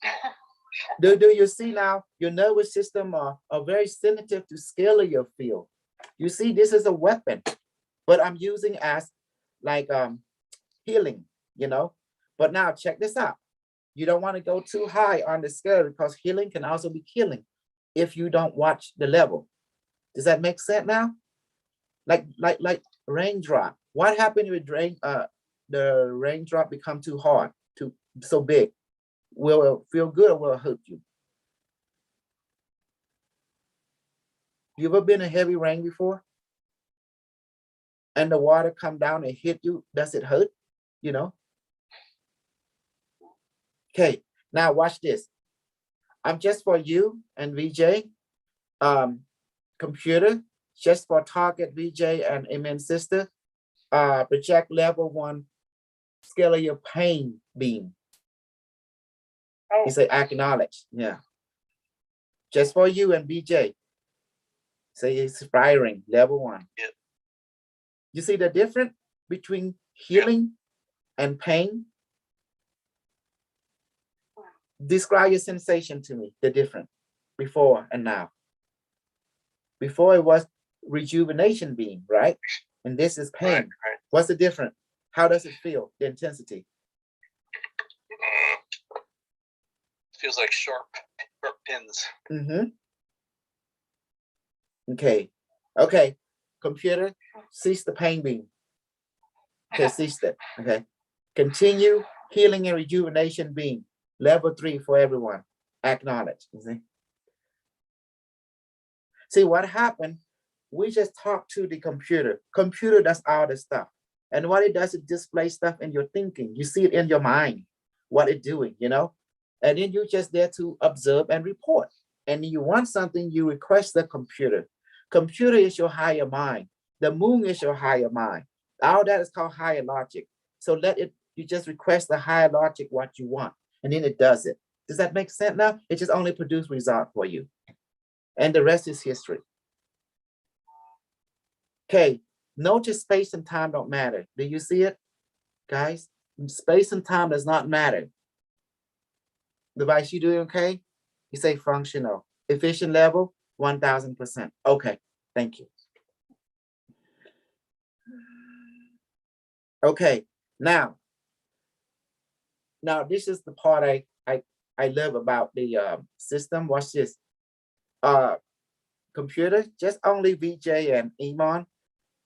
Do you see now your nervous system are very sensitive to scalar field? You see, this is a weapon, but I'm using as like healing, you know. But now check this out. You don't want to go too high on the scale because healing can also be killing if you don't watch the level. Does that make sense now? Like raindrop. What happened with the raindrop become too hard, too so big? Will it feel good or will it hurt you? You ever been in heavy rain before? And the water come down and hit you, does it hurt? You know? Okay, now watch this. I'm just for you and VJ, computer, just for target VJ and Amen sister, project level 1 scalar pain beam. Oh, You say acknowledge, yeah. Just for you and VJ. Say inspiring, level 1. Yep. You see the difference between healing and pain? Describe your sensation to me, the difference before and now. Before it was rejuvenation beam, right? And this is pain. Right. What's the difference? How does it feel, the intensity? Feels like sharp pins. Mm-hmm. Okay, computer, cease the pain beam. Okay, cease it, okay. Continue healing and rejuvenation beam, level 3 for everyone. Acknowledge, you see? See what happened? We just talk to the computer. Computer does all the stuff. And what it does, it displays stuff in your thinking. You see it in your mind, what it's doing, you know? And then you're just there to observe and report. And you want something, you request the computer. Computer is your higher mind. The moon is your higher mind. All that is called higher logic. So you just request the higher logic what you want, and then it does it. Does that make sense now? It just only produces result for you. And the rest is history. Okay, notice space and time don't matter. Do you see it, guys? Space and time does not matter. Device, you doing okay? You say functional. Efficient level, 1000%. Okay, thank you. Okay, now this is the part I love about the system. Watch this. Computer, just only VJ and Iman,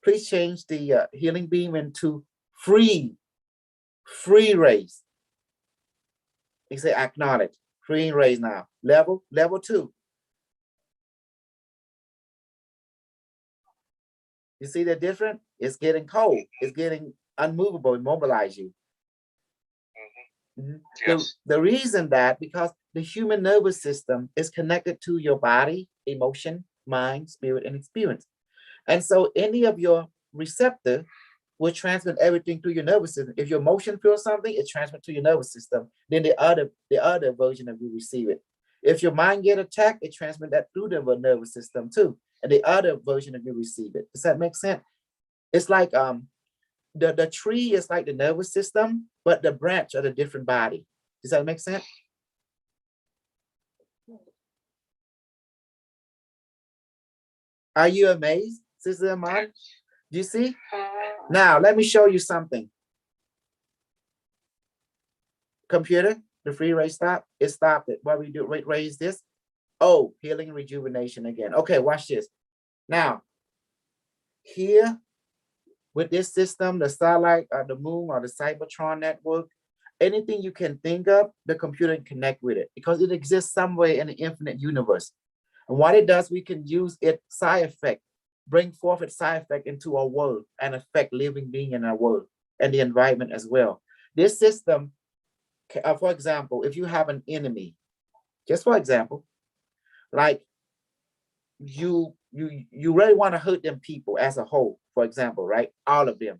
please change the healing beam into free rays. You say acknowledge, free rays now. Level 2. You see the difference? It's getting cold. It's getting unmovable, immobilize you. Mm-hmm. Yes. The reason that, because the human nervous system is connected to your body, emotion, mind, spirit, and experience. And so any of your receptor will transmit everything through your nervous system. If your emotion feels something, it transmits to your nervous system. Then the other version of you receive it. If your mind get attacked, it transmits that through the nervous system too. And the other version of you receive it. Does that make sense? It's like the tree is like the nervous system, but the branch are the different body. Does that make sense? Are you amazed, Sister Amar? Do you see? Now, let me show you something. Computer, the free ray stop. It stopped it. What we do, raise this. Oh, healing rejuvenation again. Okay, watch this. Now, here with this system, the satellite, the moon, or the Cybertron network, anything you can think of, the computer can connect with it because it exists somewhere in the infinite universe. And what it does, we can use its side effect, bring forth its side effect into our world and affect living being in our world and the environment as well. This system, for example, if you have an enemy, just for example, like you really want to hurt them people as a whole, for example, right? All of them.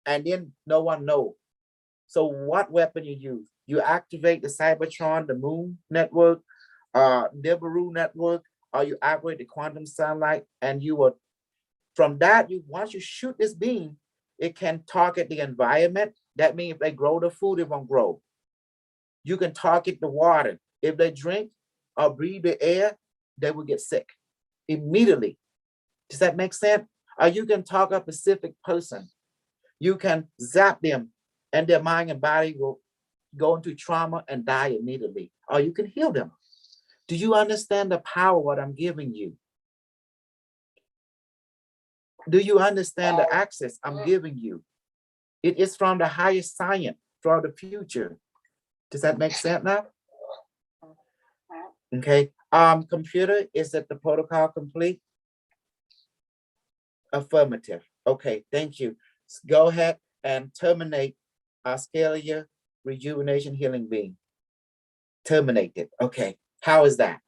And then no one knows. So what weapon you use? You activate the Cybertron, the Moon Network, Nibiru Network, or you activate the quantum sunlight, and you will, from that, once you shoot this beam, it can target the environment. That means if they grow the food, it won't grow. You can target the water. If they drink or breathe the air, they will get sick immediately. Does that make sense? Or you can target a specific person. You can zap them and their mind and body will go into trauma and die immediately. Or you can heal them. Do you understand the power of what I'm giving you? Do you understand the access I'm giving you? It is from the highest science for the future. Does that make sense now? Okay. Computer, is that the protocol complete? Affirmative. Okay, thank you. Go ahead and terminate our scalar rejuvenation healing beam. Terminate it. Okay. How is that?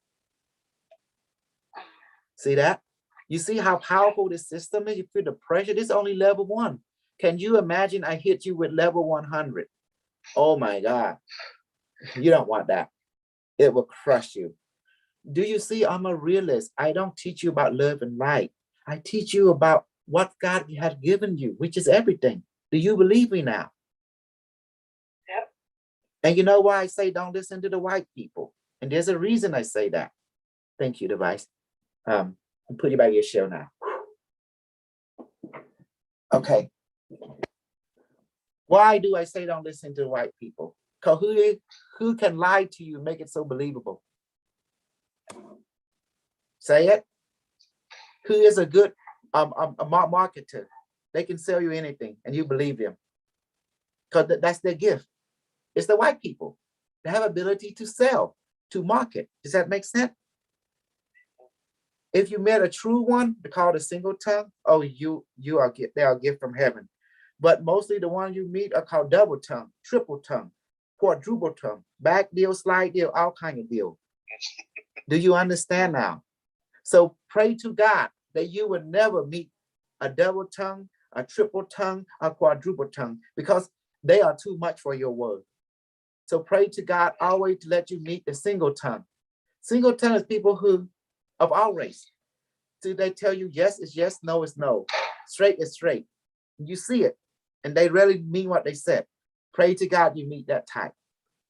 See that? You see how powerful this system is? You feel the pressure. This is only level 1. Can you imagine I hit you with level 100? Oh my God. You don't want that. It will crush you. Do you see I'm a realist? I don't teach you about love and light. I teach you about what God has given you, which is everything. Do you believe me now? Yep. And you know why I say don't listen to the white people? And there's a reason I say that. Thank you, device. I'll put you back in your shell now. Okay. Why do I say don't listen to white people? Because who can lie to you, make it so believable? Say it. Who is a good marketer? They can sell you anything and you believe them. Because that's their gift. It's the white people. They have ability to sell, to market. Does that make sense? If you met a true one, called a single tongue, oh, they are a gift from heaven. But mostly the ones you meet are called double tongue, triple tongue, quadruple tongue, back deal, slide deal, all kind of deal. Do you understand now? So pray to God that you will never meet a double tongue, a triple tongue, a quadruple tongue, because they are too much for your word. So pray to God always to let you meet the single tongue. Single tongue is people who, of all race. So they tell you yes is yes, no is no. Straight is straight. You see it. And they really mean what they said. Pray to God you meet that type.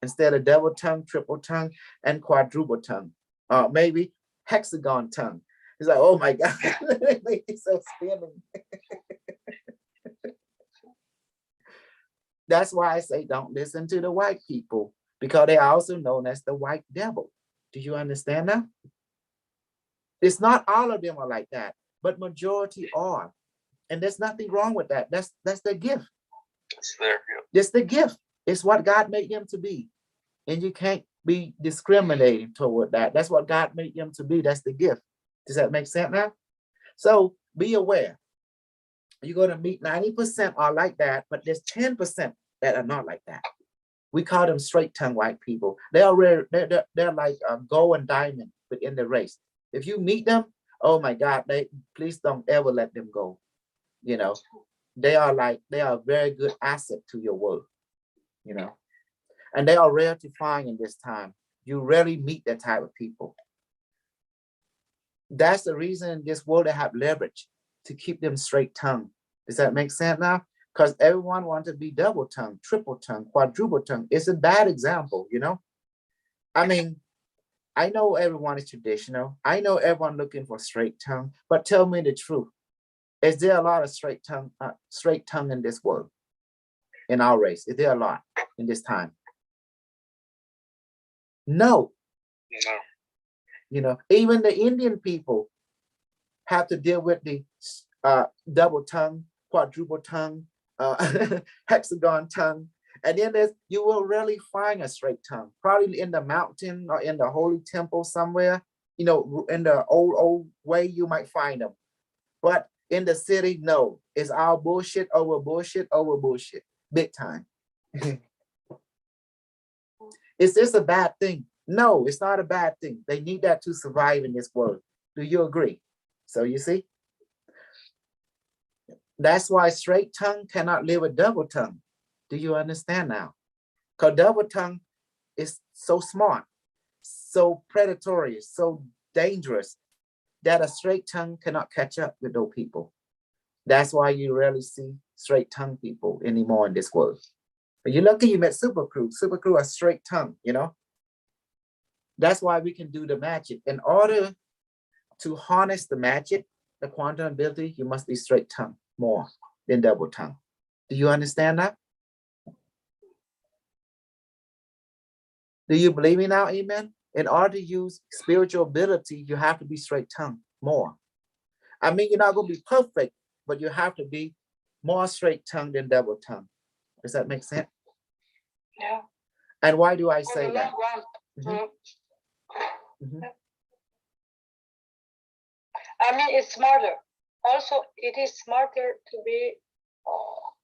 Instead of double tongue, triple tongue, and quadruple tongue. Maybe hexagon tongue. It's like, oh my God, it's so spinning. That's why I say don't listen to the white people, because they are also known as the white devil. Do you understand that? It's not all of them are like that, but majority are. And there's nothing wrong with that. That's the gift. It's there. Yep. It's the gift. It's what God made them to be. And you can't be discriminating toward that. That's what God made them to be. That's the gift. Does that make sense now? So be aware. You're going to meet 90% are like that, but there's 10% that are not like that. We call them straight tongue white people. They're like gold and diamond within the race. If you meet them, oh my God, please don't ever let them go. You know, they are a very good asset to your world, you know, and they are rare to find in this time. You rarely meet that type of people. That's the reason in this world they have leverage to keep them straight tongue. Does that make sense now? Because everyone wants to be double tongue, triple tongue, quadruple tongue. It's a bad example, you know? I mean, I know everyone is traditional. I know everyone looking for straight tongue, but tell me the truth. Is there a lot of straight tongue in this world, in our race? Is there a lot in this time? No. No. You know, even the Indian people have to deal with the double tongue, quadruple tongue, hexagon tongue. And then you will rarely find a straight tongue, probably in the mountain or in the holy temple somewhere, you know, in the old way you might find them. But in the city, no, it's all bullshit over bullshit over bullshit, big time. Is this a bad thing? No, it's not a bad thing. They need that to survive in this world. Do you agree? So you see, that's why straight tongue cannot live with double tongue. Do you understand now? Because double tongue is so smart, so predatory, so dangerous that a straight tongue cannot catch up with those people. That's why you rarely see straight tongue people anymore in this world. But you're lucky you met Super Crew. Super Crew are straight tongue, you know? That's why we can do the magic. In order to harness the magic, the quantum ability, you must be straight tongue more than double tongue. Do you understand that? Do you believe me now? Amen. In order to use spiritual ability, you have to be straight tongue more. I mean, you're not going to be perfect, but you have to be more straight tongue than double tongue. Does that make sense? Yeah. And why do I For say the that? long run. Mhm. I mean, it's smarter. Also, it is smarter to be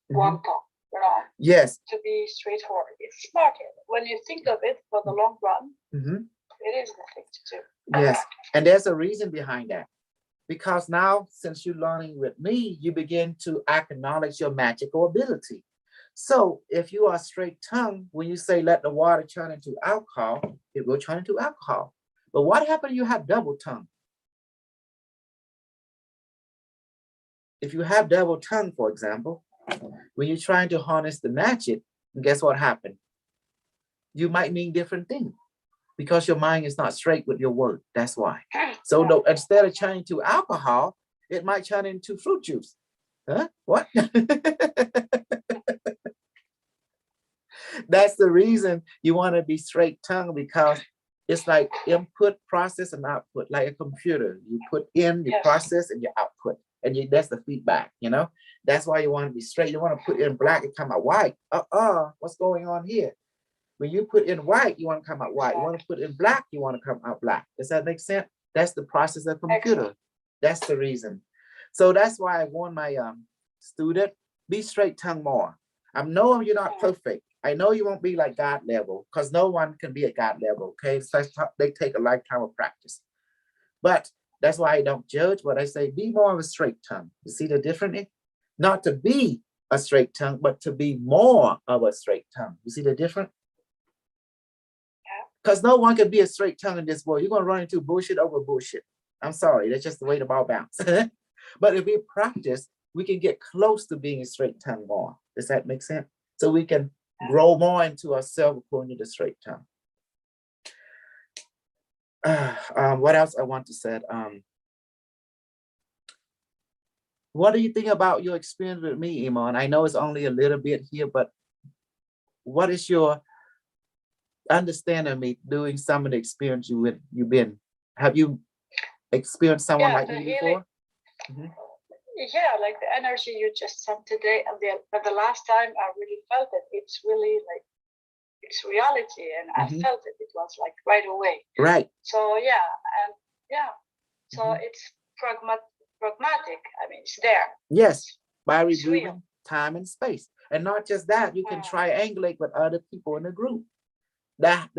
one tongue, you know, Yes. to be straightforward. It's smarter. When you think of it for the long run, Mhm. it is the thing to do. Yes. And there's a reason behind that. Because now, since you're learning with me, you begin to acknowledge your magical ability. So if you are straight tongue, when you say let the water turn into alcohol, it will turn into alcohol. But what happens if you have double tongue? If you have double tongue, for example, when you're trying to harness the magic, guess what happened? You might mean different things because your mind is not straight with your word. That's why. So instead of turning to alcohol, it might turn into fruit juice. Huh? What? That's the reason you want to be straight tongue, because it's like input, process, and output, like a computer. You put in, you Yes. process, and you output. And that's the feedback, you know? That's why you want to be straight. You want to put in black and come out white. What's going on here? When you put in white, you want to come out white. You want to put in black, you want to come out black. Does that make sense? That's the process of computer. That's the reason. So that's why I warn my student, be straight tongue more. I know you're not perfect. I know you won't be like God level, because no one can be at God level, okay? So they take a lifetime of practice. But that's why I don't judge, but I say be more of a straight tongue. You see the difference? Not to be a straight tongue, but to be more of a straight tongue. You see the difference? Because no one can be a straight tongue in this world. You're going to run into bullshit over bullshit. I'm sorry, that's just the way the ball bounces. But if we practice, we can get close to being a straight tongue more. Does that make sense? So we can grow more into ourselves according to the straight tongue. What else I want to say? What do you think about your experience with me, Iman? I know it's only a little bit here, but what is your understanding of me doing some of the experience you've been? Have you experienced someone like the me healing. before? Yeah, like the energy you just sent today, and the last time I really felt it. It's really like it's reality, and I felt it. It was like right away. Right. So so it's pragmatic. I mean, it's there. Yes, by It's real. reviewing time and space. And not just that, you can triangulate with other people in the group that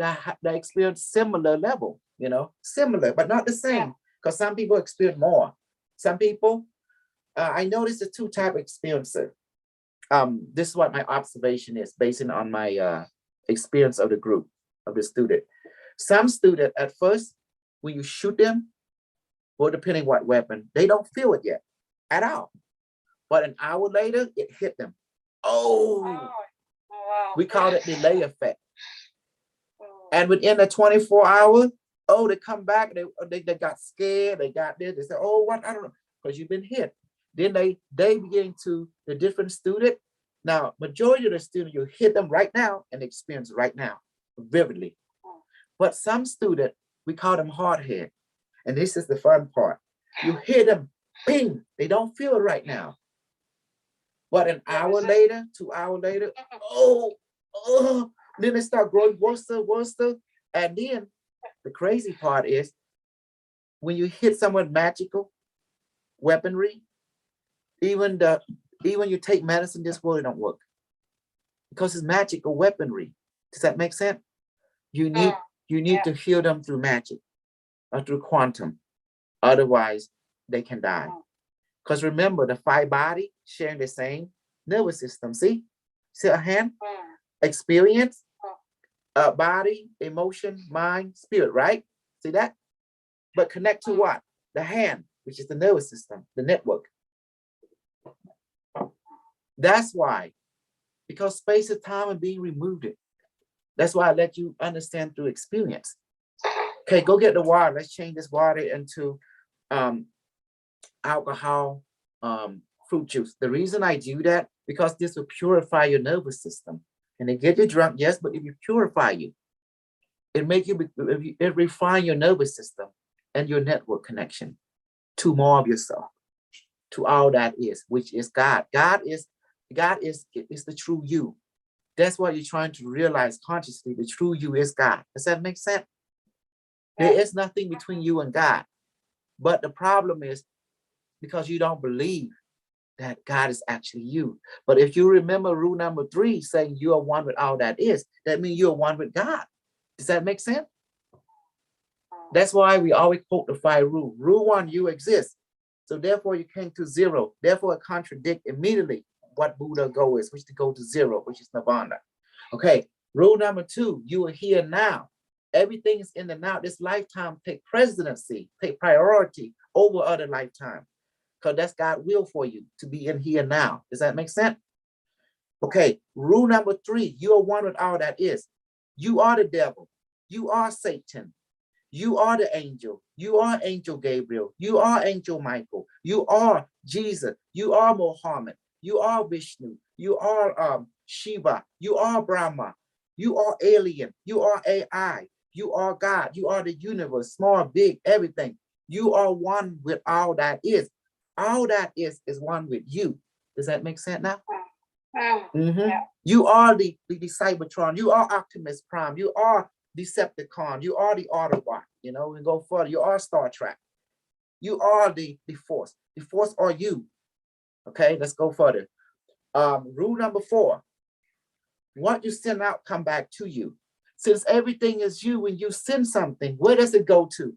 experience similar level, you know, similar, but not the same. Because some people experience more. Some people, I noticed the two type of experiencer. This is what my observation is based on my experience of the group, of the student. Some student at first, when you shoot them, or depending what weapon, they don't feel it yet at all. But an hour later, it hit them. Oh, wow. We call it delay effect. And within the 24 hours, they come back, they got scared, they got this, they said, oh, what, I don't know, because you've been hit. Then they begin to, the different student. Now, majority of the students, you hit them right now and experience right now, vividly. But some student, we call them hard head. And this is the fun part. You hit them, ping, they don't feel it right now. But an hour later, 2 hours later, then they start growing worse. And then the crazy part is when you hit someone magical weaponry, even you take medicine, this world, it don't work. because it's magical weaponry. Does that make sense? You need Yeah. to heal them through magic or through quantum. Otherwise, they can die. Because remember, the 5 body sharing the same nervous system. See a hand, experience, body, emotion, mind, spirit, right? See that? But connect to what? The hand, which is the nervous system, the network. That's why, because space and time are being removed. That's why I let you understand through experience. Okay, go get the water. Let's change this water into alcohol, fruit juice. The reason I do that, because this will purify your nervous system. And it get you drunk, yes, but if you purify you, it make you, it refine your nervous system and your network connection to more of yourself, to all that is, which is God. God is the true you. That's what you're trying to realize consciously. The true you is God. Does that make sense? There is nothing between you and God. But the problem is because you don't believe that God is actually you. But if you remember rule number 3 saying you are one with all that is, that means you're one with God. Does that make sense? That's why we always quote the 5 rules. Rule 1, you exist. So therefore you came to 0. Therefore it contradicts immediately what Buddha goal is, which to go to 0, which is nirvana. Okay, rule number 2, you are here now. Everything is in the now. This lifetime take presidency, take priority over other lifetime. Because that's God's will for you to be in here now. Does that make sense? Okay, rule number 3, you are one with all that is. You are the devil. You are Satan. You are the angel. You are Angel Gabriel. You are Angel Michael. You are Jesus. You are Muhammad. You are Vishnu. You are Shiva. You are Brahma. You are alien. You are AI. You are God. You are the universe, small, big, everything. You are one with all that is. All that is one with you. Does that make sense now? Yeah. You are the Cybertron. You are Optimus Prime. You are Decepticon. You are the Autobot. You know, we go further. You are Star Trek. You are the Force. The Force are you. Okay, let's go further. Rule number 4. What you send out come back to you. Since everything is you, when you send something, where does it go to?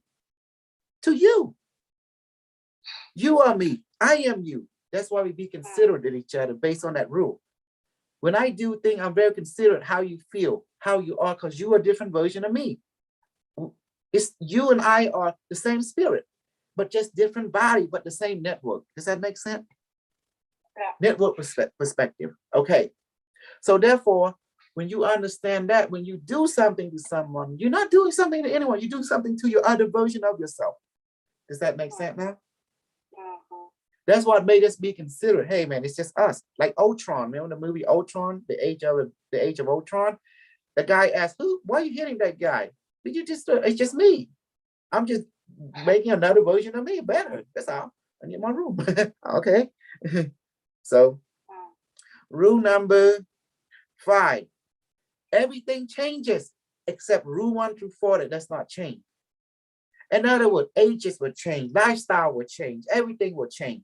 To you. You are me. I am you. That's why we be considerate of each other based on that rule. When I do things, I'm very considerate how you feel, how you are, because you are a different version of me. It's you and I are the same spirit, but just different body, but the same network. Does that make sense? Yeah. Network perspective. Okay. So therefore, when you understand that, when you do something to someone, you're not doing something to anyone. You do something to your other version of yourself. Does that make sense now? That's what made us be considered. Hey man, it's just us. Like Ultron, remember the movie Ultron, the Age of Ultron? The guy asked, why are you hitting that guy? Did you just it's just me. I'm just making another version of me better. That's all. I need my room. Okay. So rule number 5. Everything changes except rule 1 through 4 that does not change. In other words, ages will change, lifestyle will change, everything will change.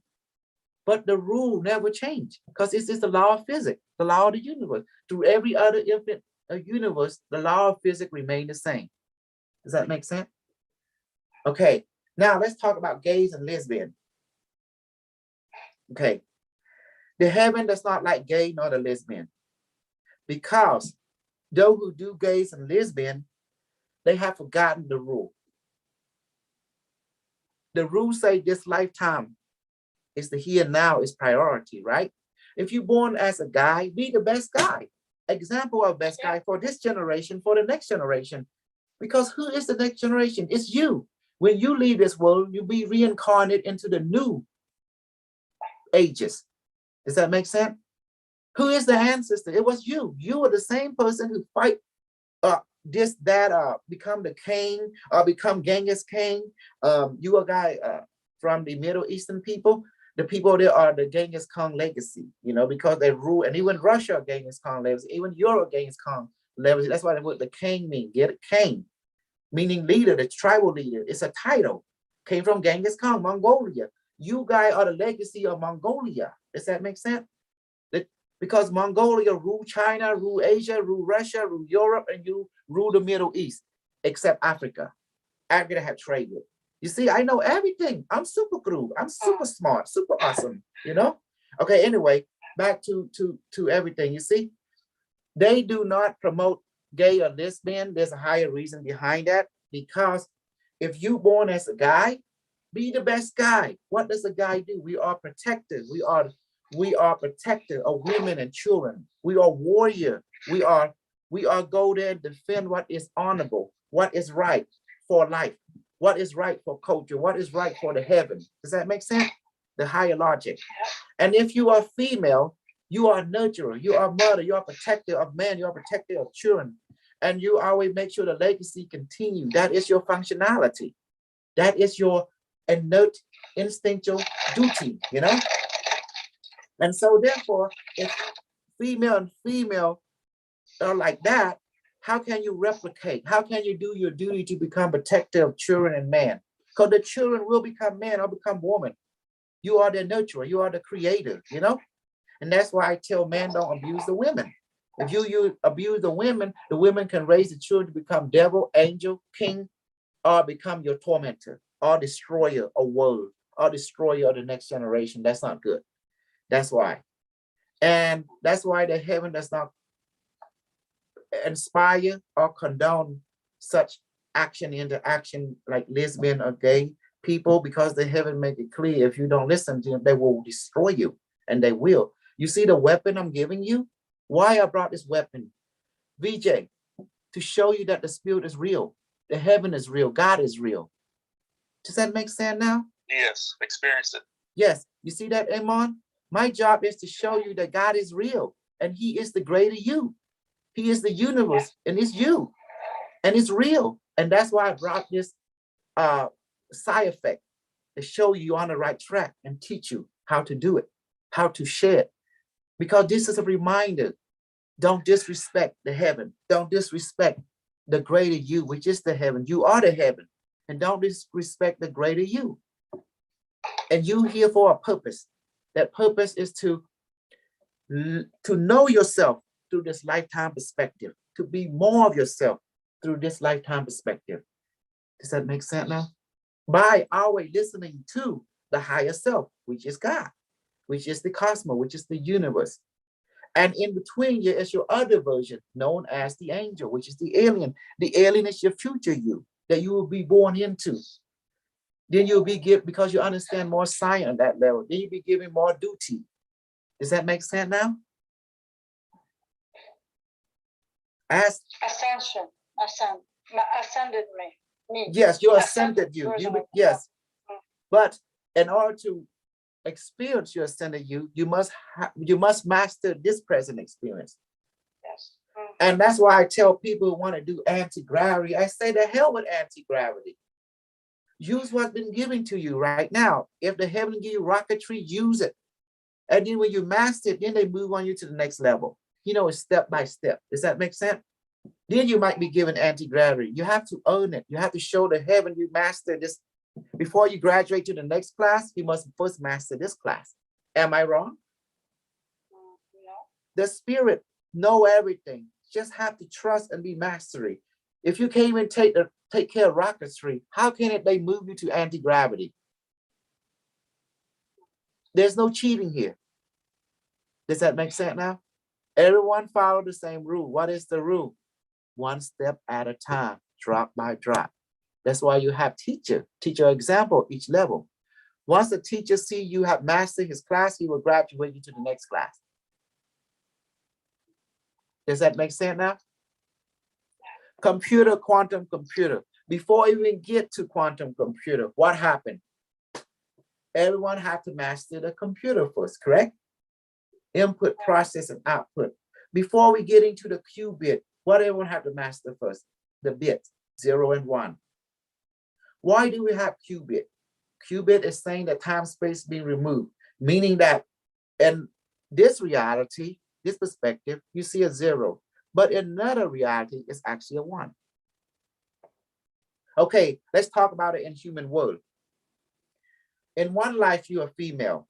But the rule never changed because it's just the law of physics, the law of the universe. Through every other infinite universe, the law of physics remain the same. Does that make sense? Okay, now let's talk about gays and lesbian. Okay, the heaven does not like gay nor the lesbian because those who do gays and lesbian, they have forgotten the rule. The rules say this lifetime is the here and now is priority, right? If you're born as a guy, be the best guy. Example of best guy for this generation, for the next generation. Because who is the next generation? It's you. When you leave this world, you'll be reincarnated into the new ages. Does that make sense? Who is the ancestor? It was you. You were the same person who fight become the king or become Genghis Khan. You a guy from the Middle Eastern people. The people there are the Genghis Khan legacy, you know, because they rule, and even Russia, Genghis Khan legacy, even Europe, Genghis Khan legacy. That's why what the king mean. Get it? King, meaning leader, the tribal leader. It's a title. Came from Genghis Khan, Mongolia. You guys are the legacy of Mongolia. Does that make sense? because Mongolia rule China, rule Asia, rule Russia, rule Europe, and you rule the Middle East, except Africa. Africa have trade with. You see, I know everything. I'm super cool. I'm super smart, super awesome, you know? Okay, anyway, back to everything. You see, they do not promote gay or lesbian. There's a higher reason behind that, because if you born as a guy, be the best guy. What does a guy do? We are protectors. We are protector of women and children. We are warrior. We are go there and defend what is honorable, what is right for life, what is right for culture, what is right for the heaven. Does that make sense? The higher logic. And if you are female, you are a nurturer, you are a mother, you are a protector of men, you are a protector of children, and you always make sure the legacy continue. That is your functionality. That is your innate instinctual duty, you know? And so therefore, if female and female are like that, how can you replicate? How can you do your duty to become protector of children and man? Because the children will become man or become woman. You are the nurturer, you are the creator, you know? And that's why I tell men don't abuse the women. If you abuse the women can raise the children to become devil, angel, king, or become your tormentor, or destroyer of world, or destroyer of the next generation. That's not good. That's why. And that's why the heaven does not inspire or condone such action, interaction like lesbian or gay people, because the heaven make it clear if you don't listen to them, they will destroy you, and they will. You see the weapon I'm giving you? Why I brought this weapon? VJ, to show you that the spirit is real, the heaven is real, God is real. Does that make sense now? Yes, experienced it. Yes, you see that, Amon? My job is to show you that God is real, and he is the greater you. He is the universe, and it's you, and it's real. And that's why I brought this side effect to show you on the right track and teach you how to do it, how to share it. Because this is a reminder, don't disrespect the heaven. Don't disrespect the greater you, which is the heaven. You are the heaven. And don't disrespect the greater you. And you here for a purpose. That purpose is to know yourself through this lifetime perspective, to be more of yourself through this lifetime perspective. Does that make sense now? By always listening to the higher self, which is God, which is the cosmos, which is the universe. And in between you is your other version known as the angel, which is the alien. The alien is your future you that you will be born into. Then you'll be given, because you understand more science at that level, then you'll be given more duty. Does that make sense now? As ascension, ascended me. Yes, you ascended you. Yes. But in order to experience your ascended you must master this present experience. Yes. And that's why I tell people who want to do anti-gravity, I say the hell with anti-gravity. Use what's been given to you right now. If the heaven give you rocketry, use it. And then when you master it, then they move on you to the next level. You know, it's step by step. Does that make sense? Then you might be given anti-gravity. You have to earn it. You have to show the heaven you master this. Before you graduate to the next class, you must first master this class. Am I wrong? No. The spirit know everything. Just have to trust and be mastery. If you can't even take care of rocketry, how can they move you to anti-gravity? There's no cheating here. Does that make sense now? Everyone follow the same rule. What is the rule? One step at a time, drop by drop. That's why you have teacher example each level. Once the teacher see you have mastered his class, he will graduate you to the next class. Does that make sense now? Computer, quantum computer. Before you even get to quantum computer, what happened? Everyone had to master the computer first, correct? Input, process, and output. Before we get into the qubit, what everyone had to master first? The bit, 0 and 1. Why do we have qubit? Qubit is saying that time space being removed, meaning that in this reality, this perspective, you see a 0, but in another reality, it's actually a 1. Okay, let's talk about it in human world. In one life, you're a female.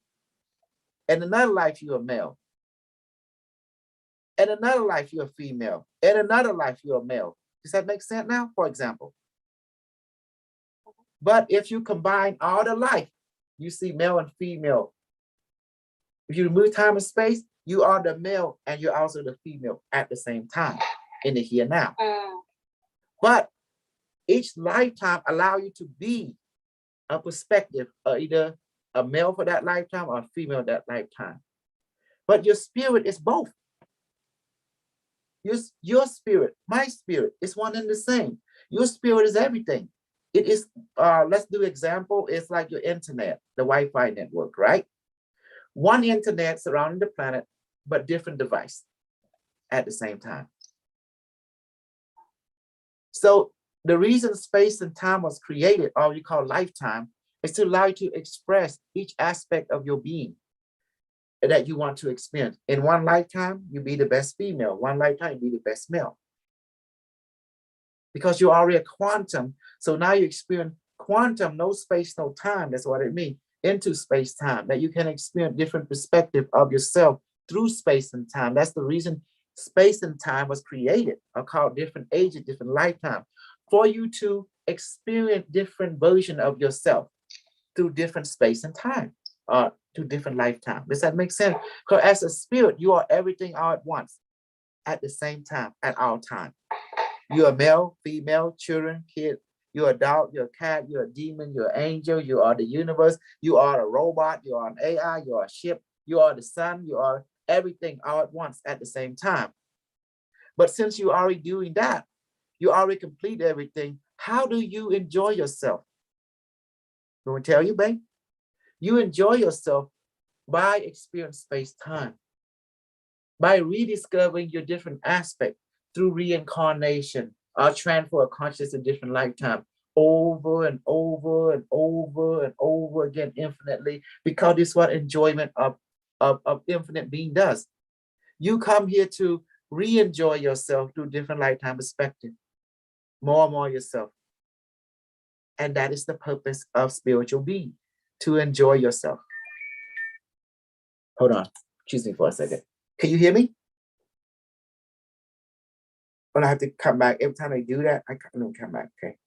In another life, you're a male. In another life, you're a female. In another life, you're a male. Does that make sense now, for example? But if you combine all the life, you see male and female. If you remove time and space, you are the male and you're also the female at the same time in the here now. But each lifetime allow you to be a perspective of either a male for that lifetime or a female that lifetime. But your spirit is both. Your spirit, my spirit is one and the same. Your spirit is everything. It is, let's do example, it's like your internet, the Wi-Fi network, right? One internet surrounding the planet, but different device at the same time. So the reason space and time was created, or you call lifetime, is to allow you to express each aspect of your being that you want to experience. In one lifetime, you be the best female. One lifetime, you be the best male. Because you're already a quantum. So now you experience quantum, no space, no time. That's what it means. Into space time, that you can experience different perspective of yourself through space and time. That's the reason space and time was created, or called different ages, different lifetime, for you to experience different version of yourself through different space and time, to different lifetime. Does that make sense? Because as a spirit, you are everything all at once, at the same time, at all time. You're a male, female, children, kid, you're a dog, you're a cat, you're a demon, you're an angel, you are the universe, you are a robot, you are an AI, you are a ship, you are the sun, you are everything all at once at the same time. But since you're already doing that, you already complete everything, how do you enjoy yourself? I'm going to tell you, babe. You enjoy yourself by experiencing space-time, by rediscovering your different aspects through reincarnation, or transfer of consciousness in different lifetime, over and over and over and over again, infinitely, because this is what enjoyment of infinite being does. You come here to re-enjoy yourself through different lifetime perspective, more and more yourself. And that is the purpose of spiritual being, to enjoy yourself. Hold on, excuse me for a second. Can you hear me? When I have to come back, every time I do that, I don't come back, okay?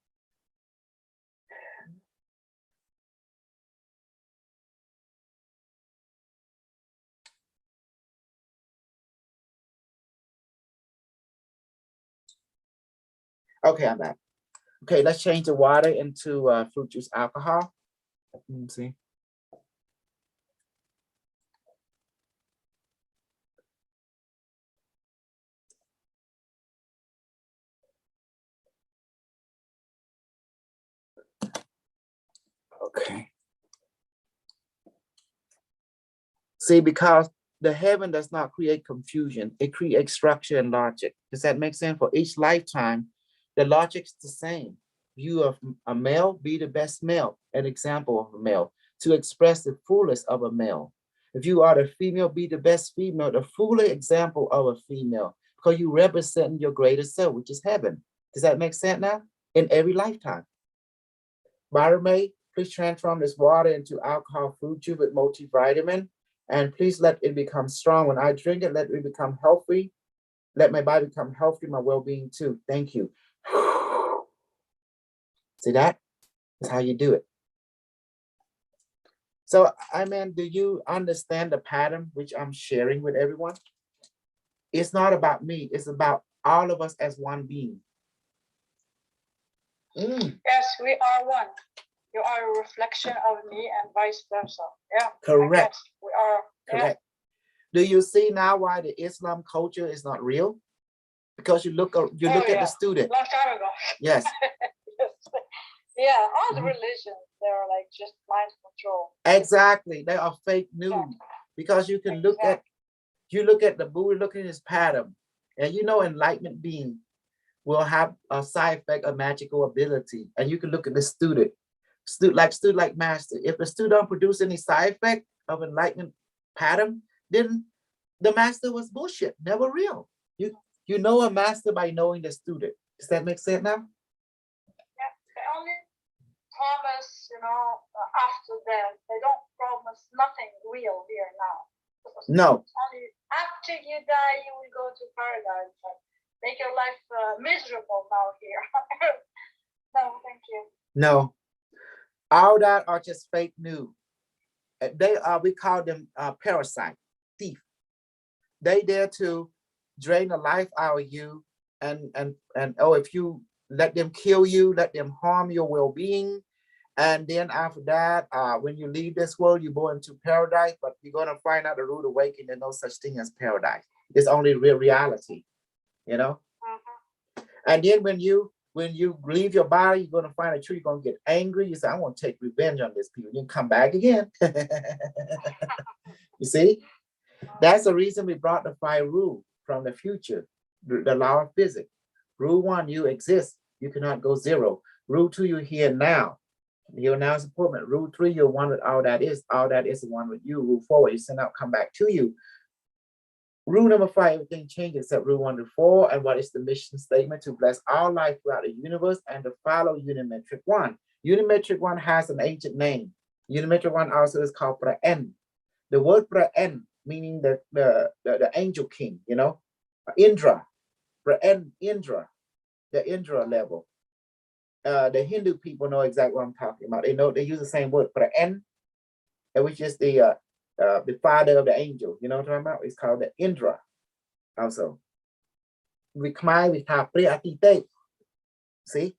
Okay, I'm back. Okay, let's change the water into fruit juice alcohol. Let me see. Okay. See, because the heaven does not create confusion, it creates structure and logic. Does that make sense? For each lifetime, the logic is the same. You of a male, be the best male, an example of a male, to express the fullest of a male. If you are the female, be the best female, the fuller example of a female, because you represent your greatest self, which is heaven. Does that make sense now? In every lifetime. Barmaid, please transform this water into alcohol fruit juice with multivitamin. And please let it become strong. When I drink it, let it become healthy. Let my body become healthy, my well-being too. Thank you. See that? That's how you do it. So, I mean, do you understand the pattern which I'm sharing with everyone? It's not about me. It's about all of us as one being. Yes, we are one. You are a reflection of me and vice versa. Yeah. Correct. We are. Correct. Yeah. Do you see now why the Islam culture is not real? Because you look at the student. Long time ago. Yes. Yes. Yeah, all the religions, they're like just mind control. Exactly. They are fake news. Yeah. Because you can look at the Buddha, look at his pattern. And you know, enlightenment being will have a side effect of magical ability. And you can look at the student like master. If the student don't produce any side effect of enlightenment pattern, then the master was bullshit, never real. You know a master by knowing the student. Does that make sense now? Yeah, they only promise, after that. They don't promise nothing real here now. No, Only after you die, you will go to paradise. But make your life miserable now here. No, thank you. no. All that are just fake news. They are, we call them parasite, thief. They there to drain the life out of you, and oh, if you let them kill you, let them harm your well-being, and then after that, when you leave this world, you go into paradise. But you're gonna find out the rude awakening. There's no such thing as paradise. It's only real reality, you know. And then when you leave your body, you're gonna find a tree. You're gonna get angry. You say, "I want to take revenge on this people." Then come back again. You see, that's the reason we brought the 5 rule from the future, the law of physics. Rule 1, you exist. You cannot go 0. Rule 2, you're here now. Here now is important. Rule 3, you're one with all that is. All that is the one with you. Rule 4, you send out, come back to you. Rule number 5, everything changes except rule 1 to 4. And what is the mission statement? To bless all life throughout the universe and to follow Unimetric 1. Unimetric 1 has an ancient name. Unimetric 1 also is called Pra'en. The word Pra'en meaning the angel king, you know, Indra, Pra'en, Indra, the Indra level. The Hindu people know exactly what I'm talking about. They know, they use the same word, Pra'en, which is the father of the angel. You know what I'm talking about? It's called the Indra. Also, we Khmer, we have Priatite. See,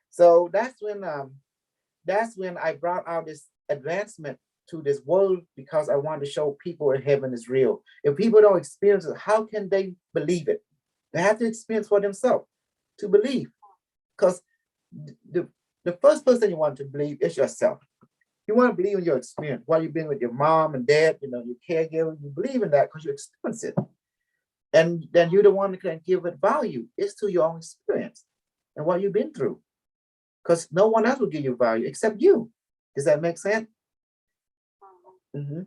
so that's when I brought out this advancement to this world, because I want to show people that heaven is real. If people don't experience it, how can they believe it? They have to experience for themselves to believe, because the first person you want to believe is yourself. You want to believe in your experience. While you've been with your mom and dad, you know, your caregiver, you believe in that because you experience it. And then you're the one that can give it value. It's to your own experience and what you've been through. Because no one else will give you value except you. Does that make sense? Mm-hmm.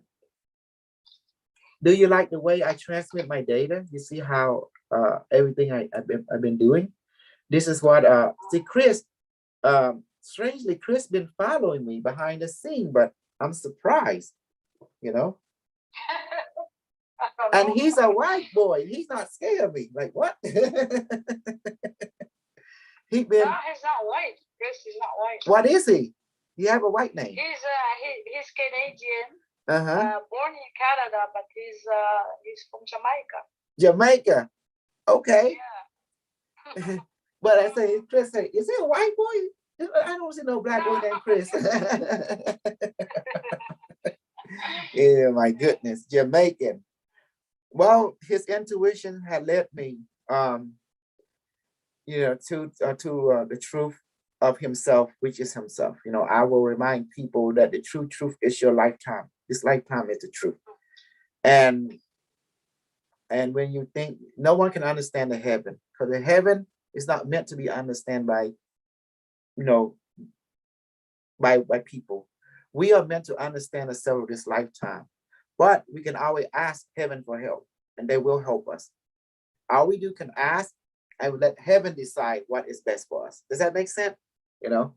Do you like the way I transmit my data? You see how everything I've been doing? This is what see Chris, strangely Chris been following me behind the scene, but I'm surprised, you know. And he's a white boy. He's not scared of me. Like what? He been. No, he's not white. Chris is not white. What is he? You have a white name. He's Canadian. Uh-huh. Born in Canada, but he's from Jamaica. Jamaica. Okay. Yeah. But I say, Chris say, is he a white boy? I don't see no black boy named Chris. Yeah, my goodness, Jamaican. Well, his intuition had led me, you know, to the truth of himself, which is himself. You know, I will remind people that the true truth is your lifetime. This lifetime is the truth. And when you think, no one can understand the heaven, because the heaven is not meant to be understood by, you know, by people. We are meant to understand the self of this lifetime, but we can always ask heaven for help, and they will help us. All we do can ask, and let heaven decide what is best for us. Does that make sense? You know,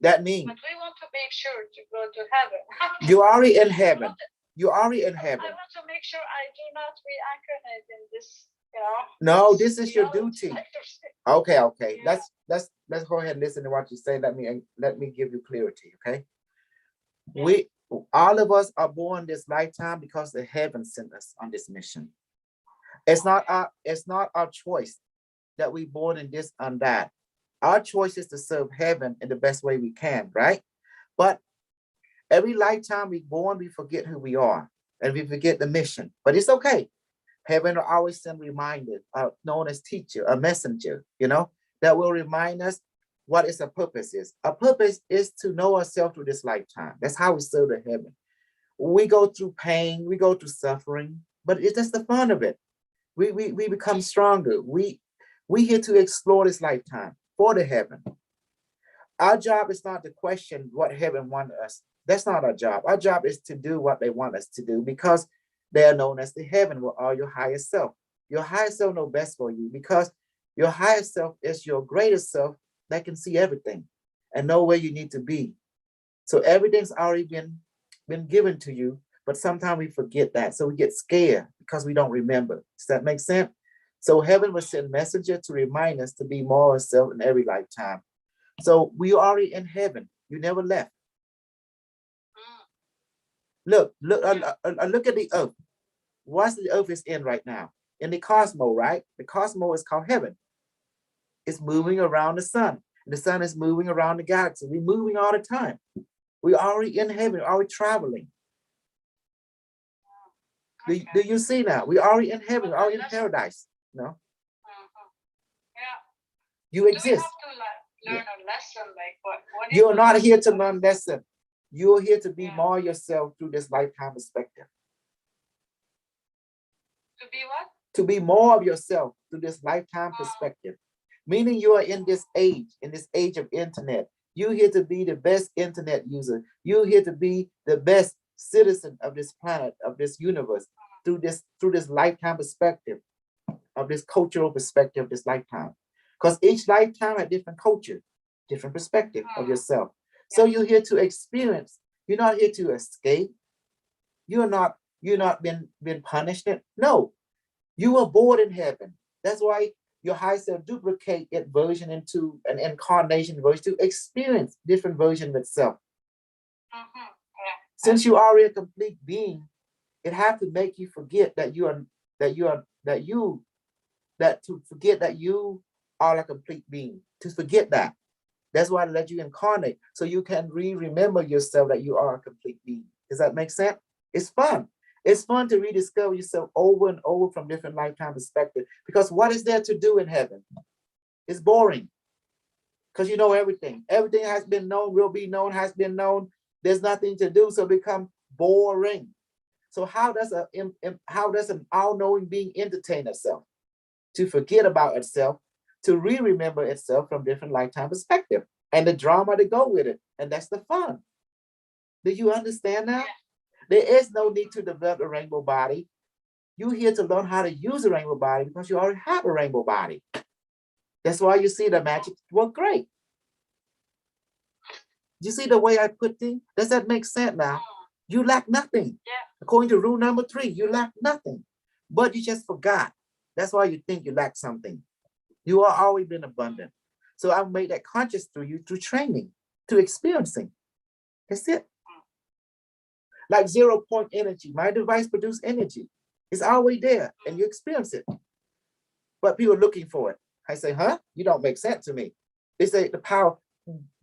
that means. But we want to make sure to go to heaven. You're already in heaven. You're already in heaven. I want to make sure I do not reincarnate in this. You know. No, this is your duty. Okay. Yeah. Let's go ahead and listen to what you say. Let me give you clarity. Okay. Yeah. We all of us are born this lifetime because the heaven sent us on this mission. It's not our choice that we born in this and that. Our choice is to serve heaven in the best way we can, right? But every lifetime we born, we forget who we are and we forget the mission. But it's okay. Heaven will always send reminders, known as teacher, a messenger, you know, that will remind us what is our purpose is. Our purpose is to know ourselves through this lifetime. That's how we serve the heaven. We go through pain, we go through suffering, but it's just the fun of it. We become stronger. We here to explore this lifetime for the heaven. Our job is not to question what heaven wants us. That's not our job. Our job is to do what they want us to do, because they are known as the heaven, or your higher self. Your higher self knows best for you, because your higher self is your greatest self that can see everything and know where you need to be. So everything's already been given to you But sometimes we forget that. So we get scared because we don't remember. Does that make sense? So heaven will send messenger to remind us to be more ourselves in every lifetime. So we are already in heaven. You never left. Look, look at the earth. What's the earth is in right now? In the cosmos, right? The cosmos is called heaven. It's moving around the sun. The sun is moving around the galaxy. We're moving all the time. We're already in heaven, already traveling. Do you see now? We're already in heaven, already in paradise. No? Yeah. You exist. Do we have to learn a lesson? Like what You're not here to learn lesson. You're here to be more yourself through this lifetime perspective. To be what? To be more of yourself through this lifetime perspective. Meaning you are in this age of internet. You're here to be the best internet user. You're here to be the best citizen of this planet, of this universe, through this lifetime perspective, of this cultural perspective, this lifetime. Because each lifetime has different culture, different perspective of yourself. So you're here to experience. You're not here to escape. You're not been punished. No, you were born in heaven. That's why your high self duplicate it version into an incarnation version to experience different version of itself. Since you are a complete being, it have to make you forget that you are a complete being. To forget that. That's why I let you incarnate, so you can remember yourself that you are a complete being. Does that make sense? It's fun. It's fun to rediscover yourself over and over from different lifetime perspectives. Because what is there to do in heaven? It's boring. Because you know everything. Everything has been known, will be known, has been known. There's nothing to do, so it becomes boring. So how does an all-knowing being entertain itself? To forget about itself, to remember itself from different lifetime perspective, and the drama to go with it. And that's the fun. Do you understand now? There is no need to develop a rainbow body. You're here to learn how to use a rainbow body because you already have a rainbow body. That's why you see the magic work great. You see the way I put things? Does that make sense now? You lack nothing. According to rule number 3, you lack nothing. But you just forgot. That's why you think you lack something. You are always been abundant. So I've made that conscious through you, through training, through experiencing. That's it. Like 0 point energy. My device produces energy. It's always there and you experience it. But people are looking for it. I say, huh? You don't make sense to me. They say the power,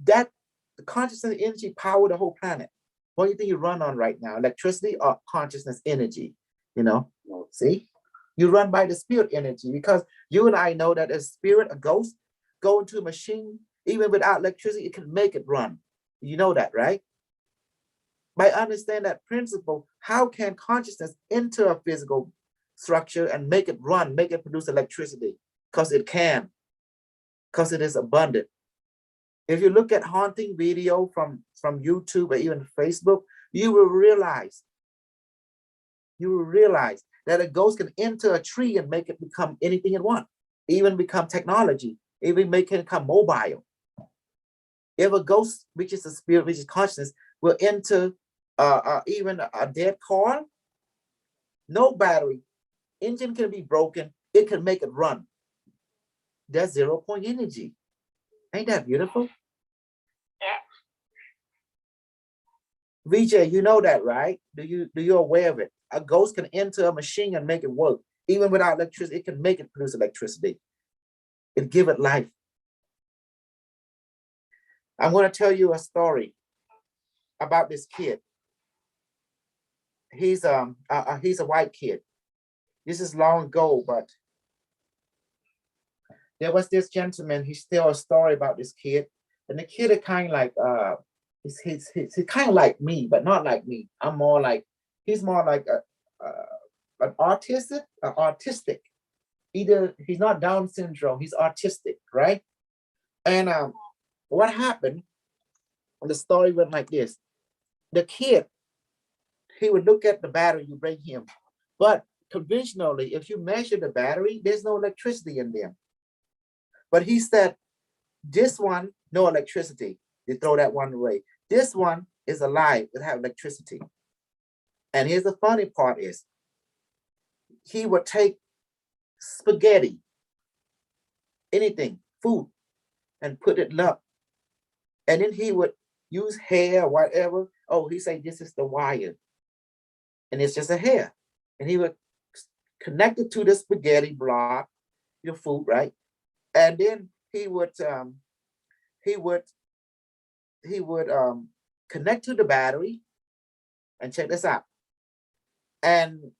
that the consciousness energy power the whole planet. What do you think you run on right now? Electricity or consciousness energy? You know, see? You run by the spirit energy because you and I know that a spirit, a ghost, go into a machine, even without electricity, it can make it run. You know that, right? By understanding that principle, how can consciousness enter a physical structure and make it run, make it produce electricity? Because it can, because it is abundant. If you look at haunting video from YouTube or even Facebook, you will realize that a ghost can enter a tree and make it become anything it wants, even become technology, even make it become mobile. If a ghost, which is a spirit, which is consciousness, will enter even a dead car, no battery, engine can be broken, it can make it run. That's 0 point energy. Ain't that beautiful? Yeah. VJ, you know that, right? Do you aware of it? A ghost can enter a machine and make it work. Even without electricity, it can make it produce electricity. It give it life. I'm going to tell you a story about this kid. He's a white kid. This is long ago, but there was this gentleman. He tell a story about this kid, and the kid is kind of like he's kind of like me, but not like me. He's more like an autistic. Either he's not Down syndrome, he's autistic, right? And what happened? The story went like this: the kid, he would look at the battery you bring him, but conventionally, if you measure the battery, there's no electricity in them. But he said, this one, no electricity. You throw that one away. This one is alive, it have electricity. And here's the funny part is, he would take spaghetti, anything, food, and put it up. And then he would use hair, whatever. Oh, he say this is the wire. And it's just a hair. And he would connect it to the spaghetti block, your food, right? And then he would connect to the battery. And check this out. And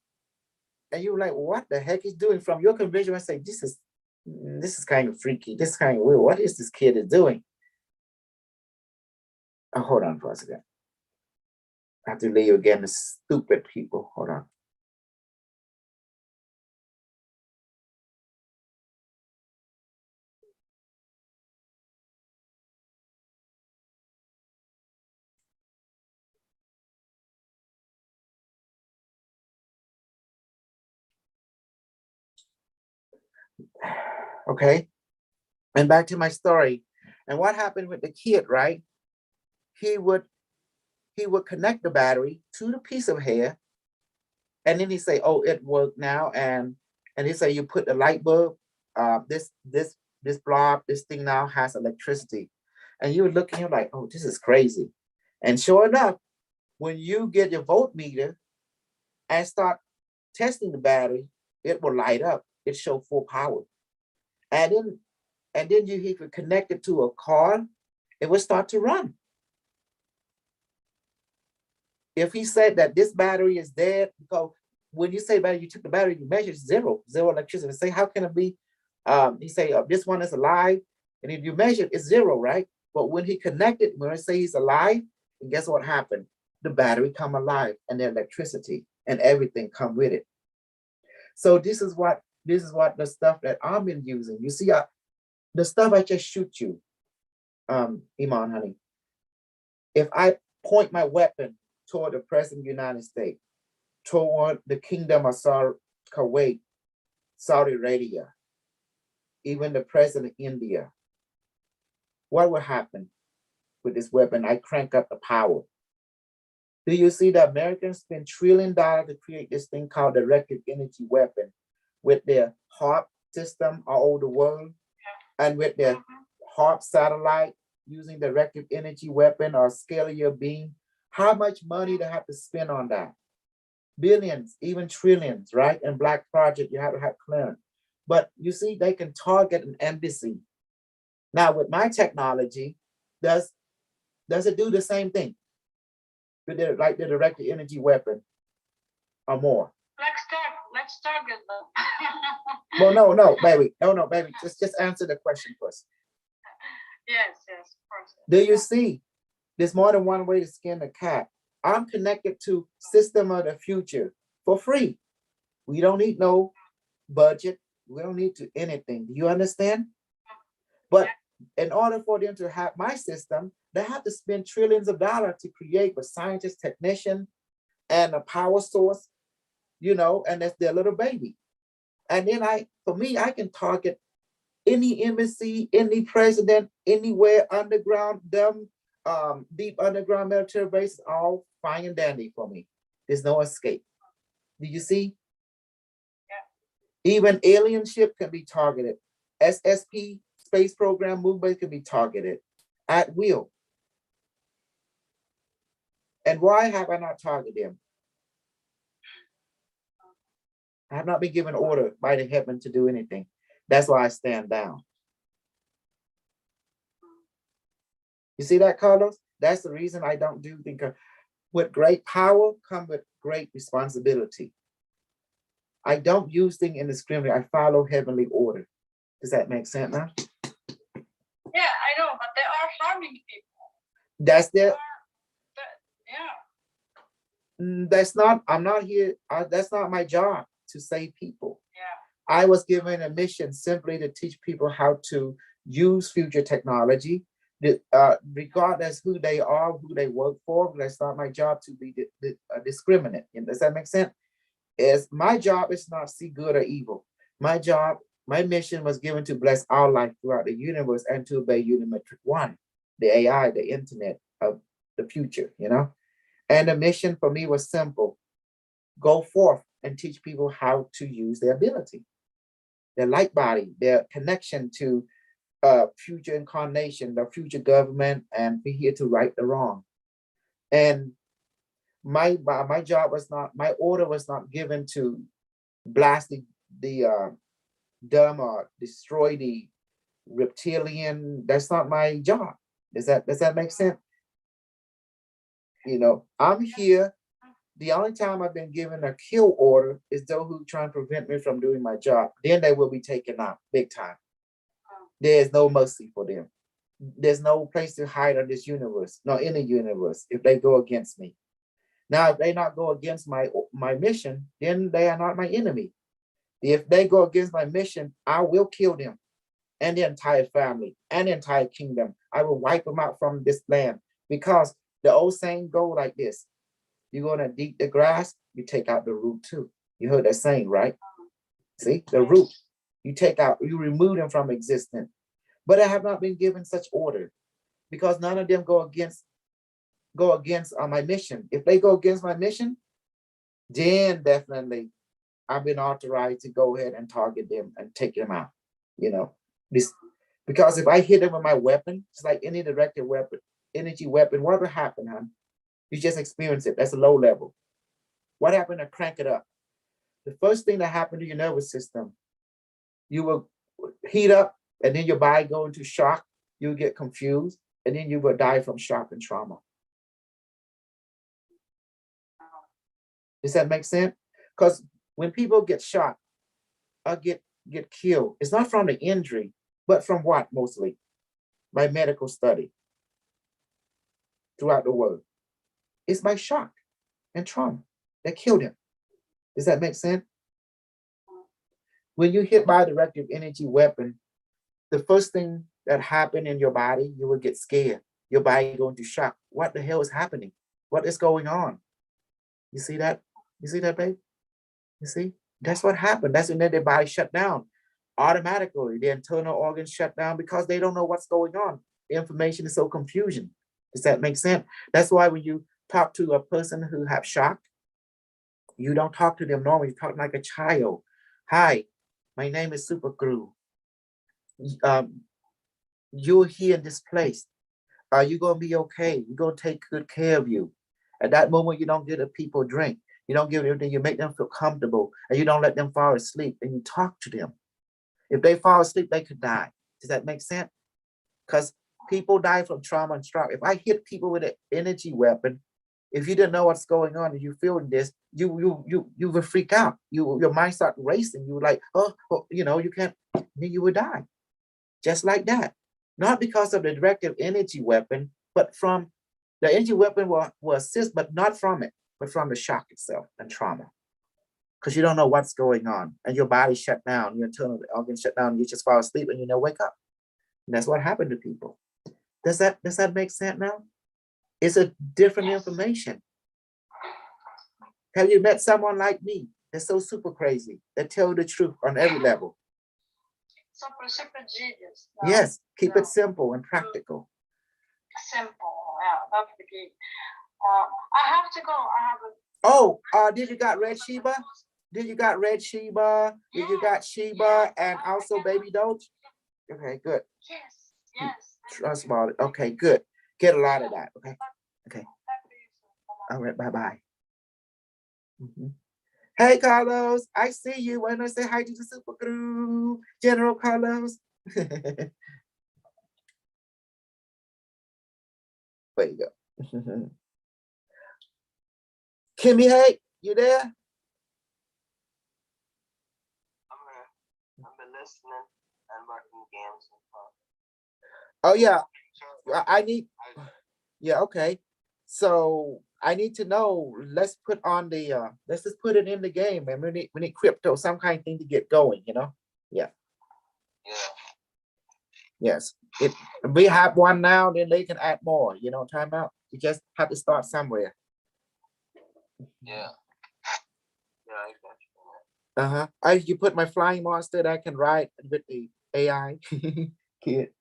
you were like, what the heck is doing? From your conviction, I say, this is kind of freaky. This is kind of weird. What is this kid is doing? Oh, hold on for a second. I have to leave again. The stupid people. Hold on. Okay. And back to my story. And what happened with the kid, right? He would connect the battery to the piece of hair. And then he say, oh, it worked now. And he say, you put the light bulb, this blob, this thing now has electricity. And you would look at him like, oh, this is crazy. And sure enough, when you get your voltmeter and start testing the battery, it will light up. It show full power. And then he could connect it to a car, it would start to run. If he said that this battery is dead, because when you say battery, you took the battery, you measure zero electricity. Say, how can it be? He say, this one is alive. And if you measure, it's zero, right? But when he connected, when I say he's alive, and guess what happened? The battery come alive and the electricity and everything come with it. So this is what the stuff that I've been using. You see, the stuff I just shoot you, Iman, honey. If I point my weapon toward the President of the United States, toward the Kingdom of Kuwait, Saudi Arabia, even the President of India, what will happen with this weapon? I crank up the power. Do you see the Americans spend $1 trillion to create this thing called the directed energy weapon with their HARP system all over the world, and with their HARP satellite using the directed energy weapon or scalar beam? How much money they have to spend on that? Billions, even trillions, right? And Black Project, you have to have clearance. But you see, they can target an embassy. Now with my technology, does it do the same thing? Like the directed energy weapon or more? Let's target them. Well, no, baby. No, baby. Just answer the question first. Yes, of course. Do you see? There's more than one way to skin a cat. I'm connected to System of the Future for free. We don't need no budget. We don't need to anything. Do you understand? But in order for them to have my system, they have to spend trillions of dollars to create with scientists, technician, and a power source, and that's their little baby. And then I can target any embassy, any president, anywhere underground, deep underground military base, all fine and dandy for me. There's no escape. Do you see? Yeah. Even alien ship can be targeted. SSP, space program movement, can be targeted at will. And why have I not targeted them? I have not been given order by the heaven to do anything. That's why I stand down. You see that, Carlos? That's the reason I don't do things. With great power come with great responsibility. I don't use things indiscriminately. I follow heavenly order. Does that make sense now? Yeah, I know, but they are harming people. That's their. Yeah. That's not. I'm not here. That's not my job to save people. Yeah. I was given a mission simply to teach people how to use future technology, regardless who they are, who they work for. That's not my job to be discriminate. Does that make sense? My job is not see good or evil. My mission was given to bless our life throughout the universe and to obey Unimetric One, the AI, the internet of the future, And the mission for me was simple. go forth and teach people how to use their ability, their light body, their connection to future incarnation, the future government, and be here to right the wrong. And my job was not, my order was not given to blast the dumb or destroy the reptilian. That's not my job. Does that make sense? You know, I'm here. The only time I've been given a kill order is those who try and prevent me from doing my job. Then they will be taken out big time. There's no mercy for them. There's no place to hide in this universe, nor any universe, if they go against me. Now, if they not go against my mission, then they are not my enemy. If they go against my mission, I will kill them and the entire family and the entire kingdom. I will wipe them out from this land, because the old saying go like this: you're going to deep the grass, you take out the root too. You heard that saying, right? See, the root, you take out, you remove them from existence. But I have not been given such order, because none of them go against my mission. If they go against my mission, then definitely I've been authorized to go ahead and target them and take them out. You know, this, because if I hit them with my weapon, it's like any directed weapon, energy weapon. What will happen, huh? You just experience it. That's a low level. What happened to crank it up? The first thing that happened to your nervous system, you will heat up, and then your body go into shock. You'll get confused, and then you will die from shock and trauma. Does that make sense? Because when people get shot or get killed, it's not from the injury, but from what mostly? By medical study throughout the world. It's by shock and trauma that killed him. Does that make sense? When you hit by a directive energy weapon, the first thing that happened in your body, you will get scared. Your body go into shock. What the hell is happening? What is going on? You see that? You see that, babe? You see? That's what happened. That's when their body shut down. Automatically, the internal organs shut down because they don't know what's going on. The information is so confusion. Does that make sense? That's why when you talk to a person who have shock, you don't talk to them normally. You talk like a child. Hi, my name is Super Guru. You're here in this place. Are you gonna be okay? You're gonna take good care of you. At that moment, you don't give the people drink. You don't give them everything. You make them feel comfortable, and you don't let them fall asleep. And you talk to them. If they fall asleep, they could die. Does that make sense? Because people die from trauma and shock. If I hit people with an energy weapon, if you didn't know what's going on and you feel this, you will freak out. Your mind start racing. You were like, oh, you know, you can't. Then you would die, just like that. Not because of the directive energy weapon, but from the energy weapon will assist, but not from it, but from the shock itself and trauma. Because you don't know what's going on, and your body shut down, your internal organs shut down, you just fall asleep and you never wake up. And that's what happened to people. Does that make sense now? It's a different information. Have you met someone like me that's so super crazy, that tell the truth on every level? Super genius. No, yes, keep it simple and practical. Simple, yeah, that's the key. I have to go. I have a. Oh, did you got Red Sheba? Did you got Red Sheba? Did you got Sheba and also Baby Doge? Okay, good. Yes. Trust about it. Okay, good. Get a lot of that. Okay. Okay. All right. Bye-bye. Hey, Carlos. I see you. Why don't I say hi to the Super Guru, General Carlos? There you go. Kimmy, hey, you there? I've been listening and working games and stuff. Oh yeah, I need. Yeah, okay. So I need to know. Let's put on the. Let's just put it in the game, and we need crypto, some kind of thing to get going. You know. Yeah. Yes. If we have one now, then they can add more. You know, time out. You just have to start somewhere. Yeah, I got you. You put my flying monster that I can ride with the AI kit.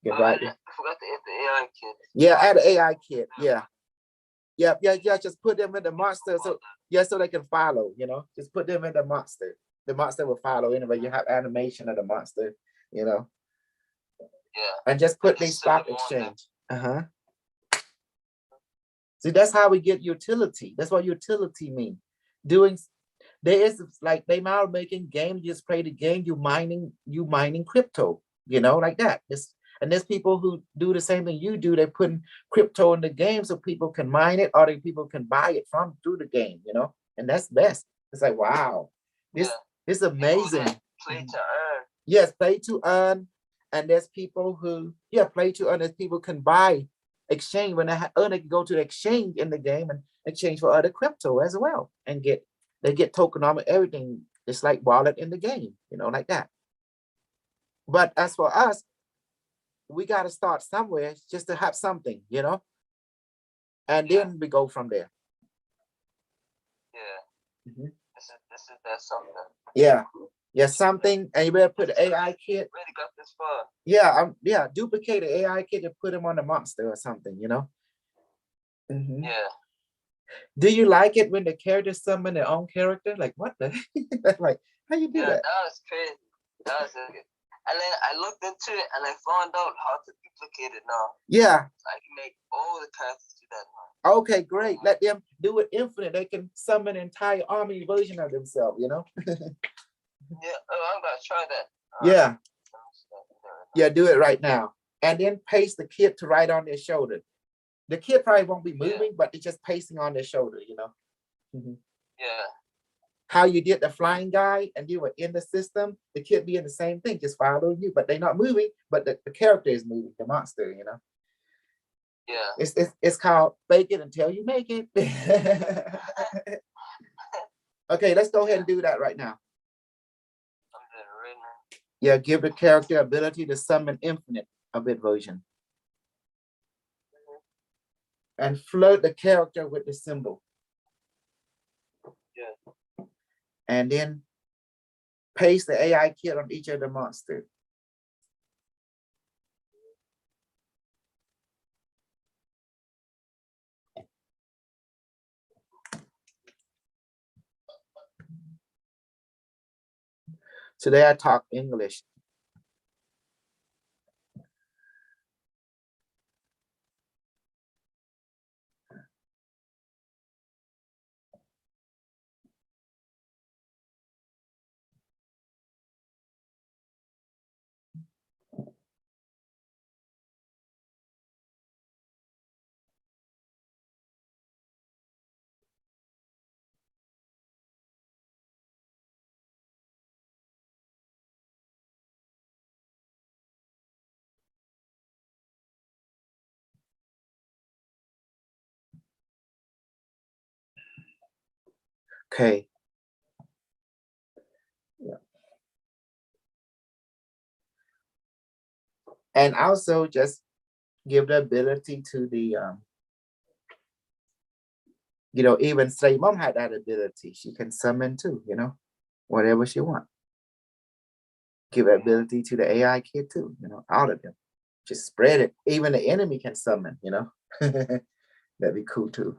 Can ride it. I forgot to add the AI kit. Yeah, add an AI kit. Yeah. Just put them in the monster. So Yeah, so they can follow, you know, just put them in the monster. The monster will follow anyway. You have animation of the monster, you know, Yeah. and just put the Just sell stock them on exchange. Uh-huh. See, that's how we get utility. That's what utility mean. Doing, there is like they now making games, you just play the game, you mining crypto, you know, like that. And there's people who do the same thing you do. They're putting crypto in the game so people can mine it or people can buy it from through the game, you know, and that's best. It's like, wow, this is amazing. Play to earn. Yes, play to earn. And there's people who, yeah, play to earn. There's people can buy, exchange. When they earn, they can go to the exchange in the game and exchange for other crypto as well, and they get tokenomic everything. It's like wallet in the game, you know, like that. But as for us, we got to start somewhere just to have something, you know, and then we go from there. Yeah. Mhm. This is that something. Yeah. Yeah, something, and you better put the AI kit. Really got this far. Yeah, yeah, duplicate the AI kit and put him on the monster or something, you know. Mhm. Yeah. Do you like it when the characters summon their own character? Like what the like how you do Yeah, that? that was crazy. That was good. And then I looked into it and I found out how to duplicate it now. Yeah. So I can make all the characters do that now. Okay, great. Let them do it infinite. They can summon an entire army version of themselves, you know? Yeah, I'm gonna try that. Yeah. Yeah, do it right now. And then paste the kid to right on their shoulder. The kid probably won't be moving, but it's just pasting on their shoulder, you know? Mhm. Yeah. How you did the flying guy and you were in the system, the kid be in the same thing, just following you, but they're not moving, but the character is moving, the monster, you know? Yeah. It's called fake it until you make it. Okay, let's go ahead and do that right now. I'm doing it right now. Yeah, give the character ability to summon infinite a bit version. And flood the character with the symbol. Yeah. And then paste the AI kit on each of the monsters. Today I talk English. Okay. Yeah. And also just give the ability to the you know, even Stray Mom had that ability. She can summon too, you know, whatever she wants. Give ability to the AI kid too, you know, all of them. Just spread it. Even the enemy can summon, you know. That'd be cool too.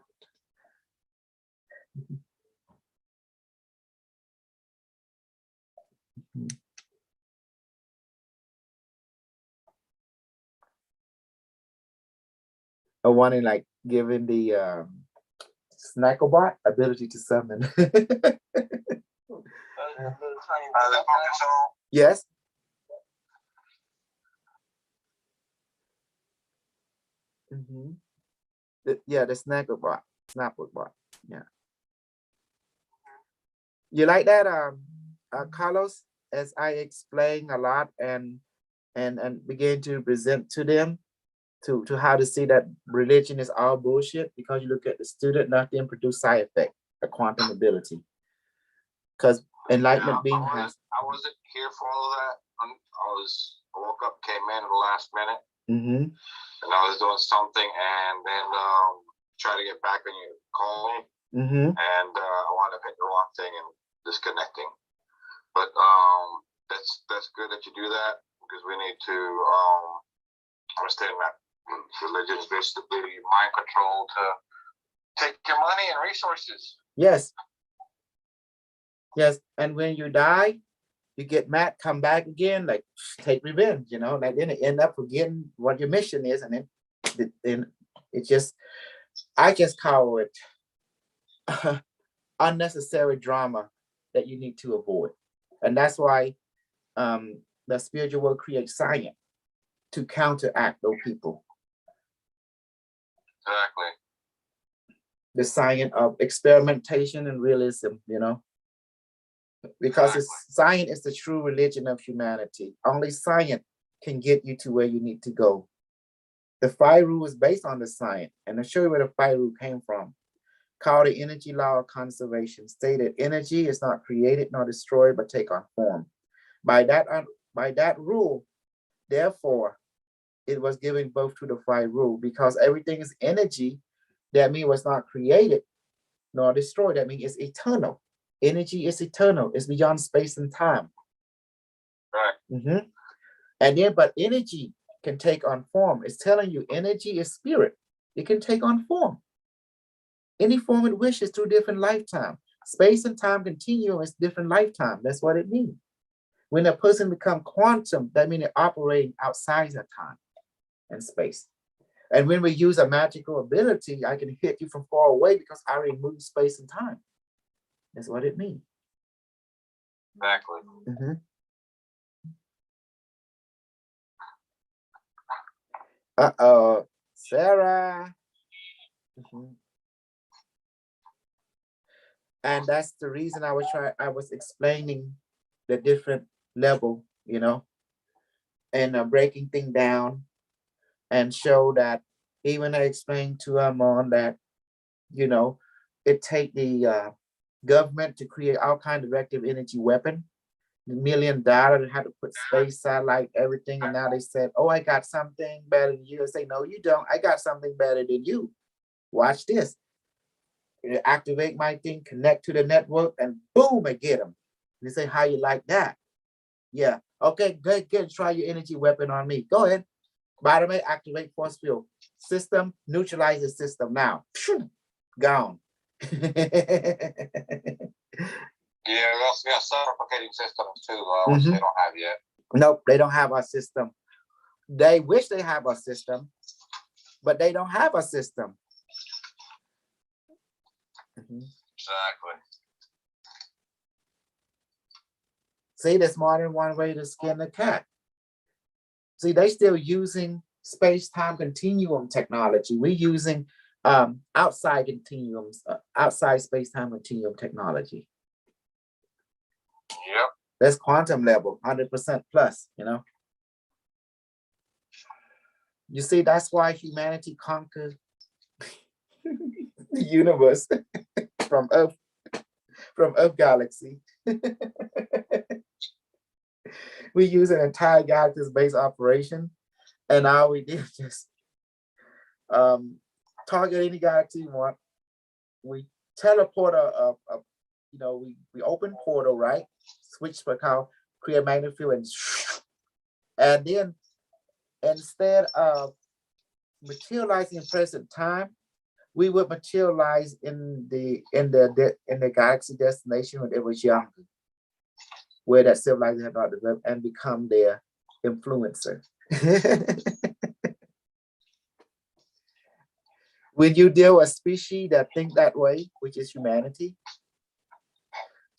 I wanted like giving the Snacklebot ability to summon. Yes. Yeah, the Snacklebot. Snapplebot. Yeah. You like that, Carlos? As I explain a lot and begin to present to them to how to see that religion is all bullshit because you look at the student, nothing produce side effect, a quantum ability. Because enlightenment being has. I wasn't here for all of that. I woke up, came in at the last minute, and I was doing something, and then tried to get back when you called me, and I wound up hitting the wrong thing and disconnecting. But that's good that you do that because we need to understand that religion is basically mind control to take your money and resources. Yes. Yes. And when you die, you get mad, come back again, like take revenge, you know, like then it end up forgetting what your mission is. And then it just, I just call it unnecessary drama that you need to avoid. And that's why the spiritual world creates science to counteract those people. Exactly. The science of experimentation and realism, you know, because science is the true religion of humanity. Only science can get you to where you need to go. The 5 rule is based on the science, and I'll show you where the 5 rule came from. Called the energy law of conservation, stated energy is not created nor destroyed, but take on form. By that rule, therefore, it was giving birth to the 5 rule, because everything is energy. That means it was not created nor destroyed. That means it's eternal. Energy is eternal. It's beyond space and time. Right. And then, but energy can take on form. It's telling you energy is spirit. It can take on form. Any form it wishes through different lifetime. Space and time continuum is different lifetime. That's what it means. When a person becomes quantum, that means they're operating outside of time and space. And when we use a magical ability, I can hit you from far away because I already moved space and time. That's what it means. Exactly. Uh-oh, Sarah. And that's the reason I was explaining the different level, you know, and breaking things down, and show that even I explained to Amon that, you know, it take the government to create all kind of directive energy weapon, $1 million, they had to put space satellite, everything, and now they said, oh, I got something better than you. I say, no, you don't. I got something better than you. Watch this. Activate my thing, connect to the network, and boom, I get them. They say, how you like that? Yeah. Okay, good. Try your energy weapon on me. Go ahead. By the way, activate force field system, neutralize the system now. Gone. Yeah, we also got self-replicating systems too, which they don't have yet. Nope, they don't have our system. They wish they have a system, but they don't have a system. Exactly. See, there's more than one way to skin the cat. See, they still using space-time continuum technology. We're using outside continuums, outside space-time continuum technology. Yep. That's quantum level, 100% plus, you know. You see, that's why humanity conquered the universe from Earth galaxy. We use an entire galaxy-based operation, and all we did just target any galaxy you want. We teleport you know, we open portal, right? Switch for how create magnetic field, and then instead of materializing in present time, we would materialize in the galaxy destination when it was younger, where that civilization had not developed, and become their influencer. When you deal with a species that think that way, which is humanity.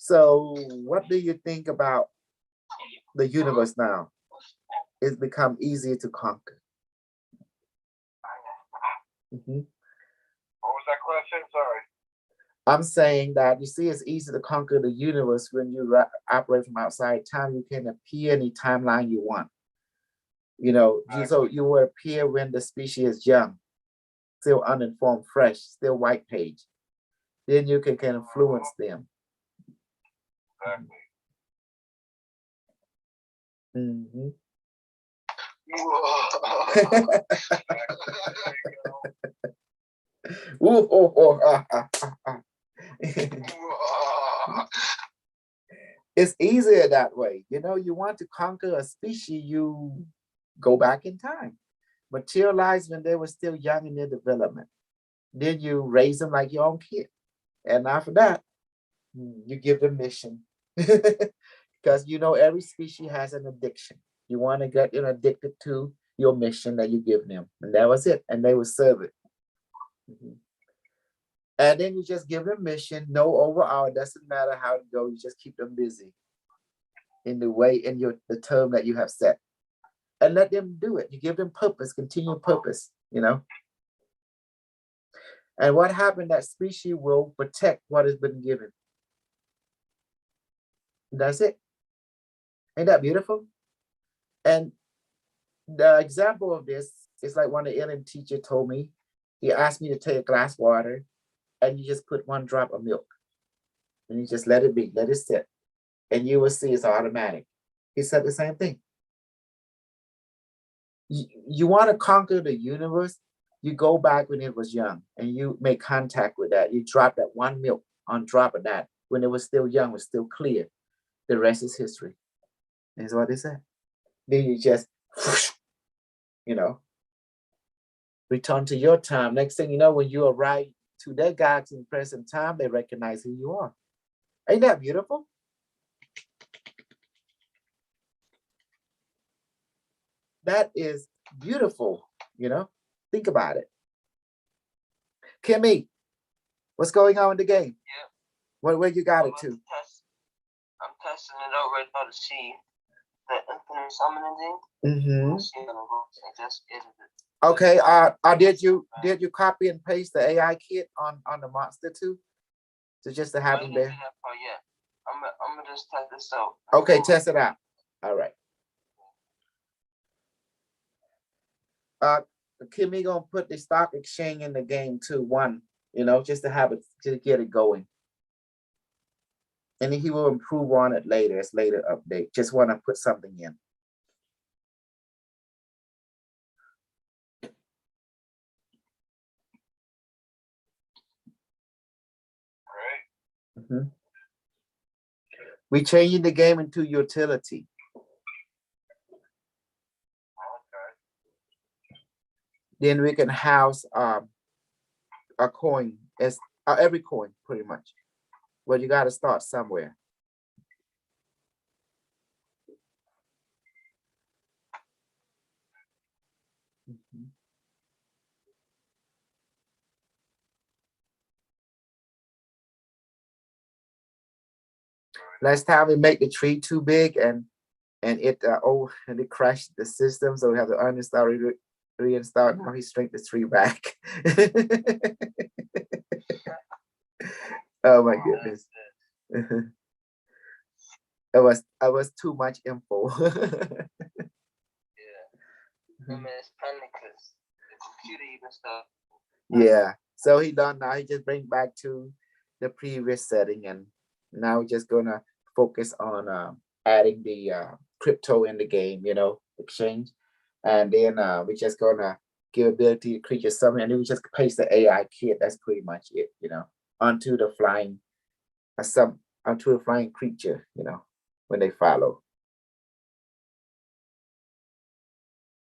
So what do you think about the universe now? It's become easier to conquer. What was that question? Sorry. I'm saying that, you see, it's easy to conquer the universe when you operate from outside time. You can appear any timeline you want. You know, so you will appear when the species is young, still uninformed, fresh, still white page. Then you can influence them. Exactly. It's easier that way. You know, you want to conquer a species, you go back in time. Materialize when they were still young in their development. Then you raise them like your own kid. And after that, you give them mission. Because you know every species has an addiction. You want to get them addicted to your mission that you give them. And that was it. And they will serve it. And then you just give them mission, no overall. It doesn't matter how it goes, you just keep them busy in the way, in the term that you have set. And let them do it. You give them purpose, continual purpose, you know. And what happened, that species will protect what has been given. That's it. Ain't that beautiful? And the example of this is like one of the alien teacher told me. He asked me to take a glass of water and you just put 1 drop of milk. And you just let it be, let it sit. And you will see it's automatic. He said the same thing. You want to conquer the universe, you go back when it was young and you make contact with that. You drop that 1 milk on drop of that when it was still young, was still clear. The rest is history. Is what they said. Then you just, you know, return to your time. Next thing you know, when you arrive to their gods in present time, they recognize who you are. Ain't that beautiful? That is beautiful, you know? Think about it. Kimmy, what's going on in the game? Yeah. Where you got it to? I'm testing it out right now to see the infinite summoning thing. I just edited it. Okay, did you copy and paste the AI kit on the monster too? So just to have them there? Yeah. I'm gonna just test this out. Okay, test it out. All right. Kimmy gonna put the stock exchange in the game too, 1, you know, just to have it, to get it going. And he will improve on it later. It's later update. Just want to put something in. We changing the game into utility. Then we can house a coin, as every coin pretty much. Well, you got to start somewhere. Last time we make the tree too big and it and it crashed the system, so we have to uninstall, reinstall. Now he straight the tree back. Oh my goodness. It was too much info. Yeah. I mean, it's panic because the computer even stuff. Yeah. So he done now. He just bring back to the previous setting, and now we're just gonna focus on adding the crypto in the game, you know, exchange, and then we're just gonna give ability to creature summon, and then we just paste the AI kit. That's pretty much it, you know, onto the flying onto the flying creature, you know, when they follow.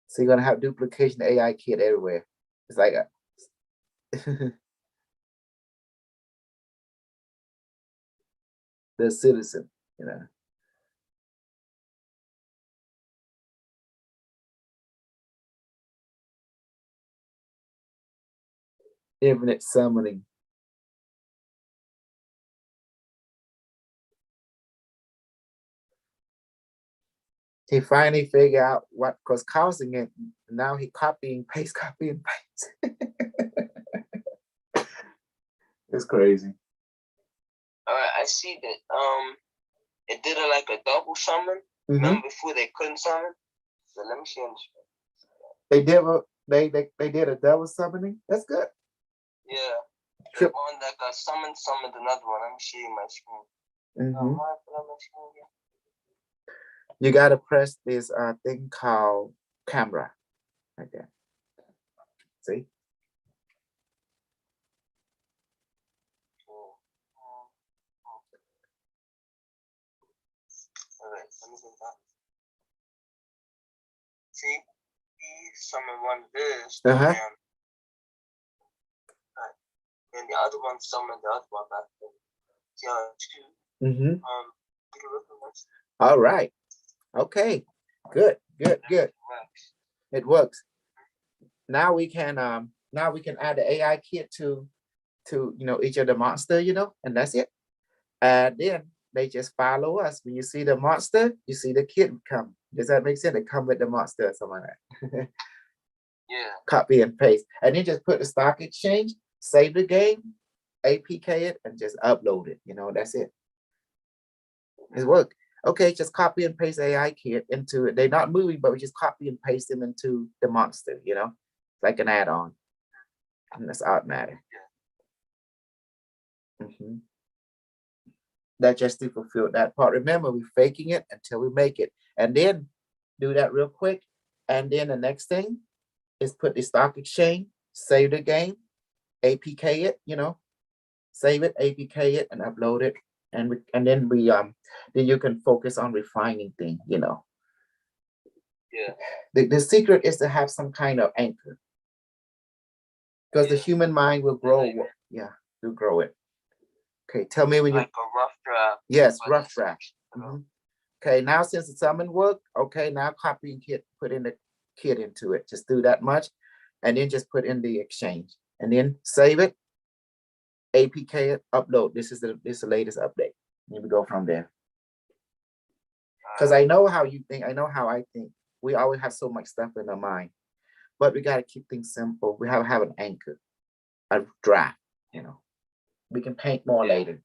So you're gonna have duplication AI kit everywhere. It's like a the citizen, you know. Infinite summoning. He finally figured out what was causing it. Now he copy and paste. It's crazy. All right, I see that. It did like a double summon. Remember before they couldn't summon. So let me see on the screen. They did a double summoning. That's good. Yeah. The one that got summoned another one. Let me see my screen. You gotta press this thing called camera, like that. See? All right, let me go back. See, he summoned one of this. and the other one summoned the other one back. Yeah, two. Mm-hmm. Little River Monster. All right. Okay. Good. Good. Good. Works. It works. Now we can add the AI kit to each of the monster, and that's it. And then they just follow us. When you see the monster, you see the kit come. Does that make sense? They come with the monster or something like that. Yeah. Copy and paste. And then just put the stock exchange, save the game, APK it, and just upload it. That's it. It's work. Okay, just copy and paste AI kit into it. They're not moving, but we just copy and paste them into the monster, like an add-on. And that's automatic. That just to fulfill that part. Remember, we're faking it until we make it. And then do that real quick. And then the next thing is put the stock exchange, save the game, APK it, save it, APK it, and upload it. And then you can focus on refining things, Yeah. The secret is to have some kind of anchor. Because the human mind will grow. Will grow it. Okay, tell me when like a rough draft. Yes, rough draft. Okay, now since the summon worked, okay, now copy and kit, put in the kit into it. Just do that much, and then just put in the exchange, and then save it, APK it, upload. This is the latest update. And we go from there. Because I know how you think, I know how I think. We always have so much stuff in our mind, but we got to keep things simple. We have an anchor, a draft. We can paint more later.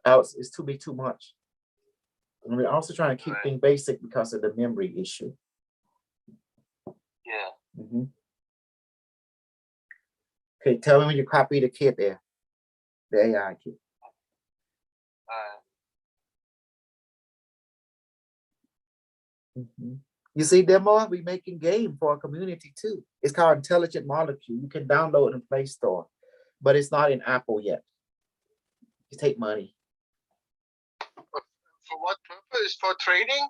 Else it's too much. And we're also trying to keep things basic because of the memory issue. Yeah. Okay, tell me when you copy the kit there, the AI kit. You see, Demo, we making game for a community too. It's called Intelligent Molecule. You can download it in Play Store, but it's not in Apple yet. You take money. For what purpose? For trading?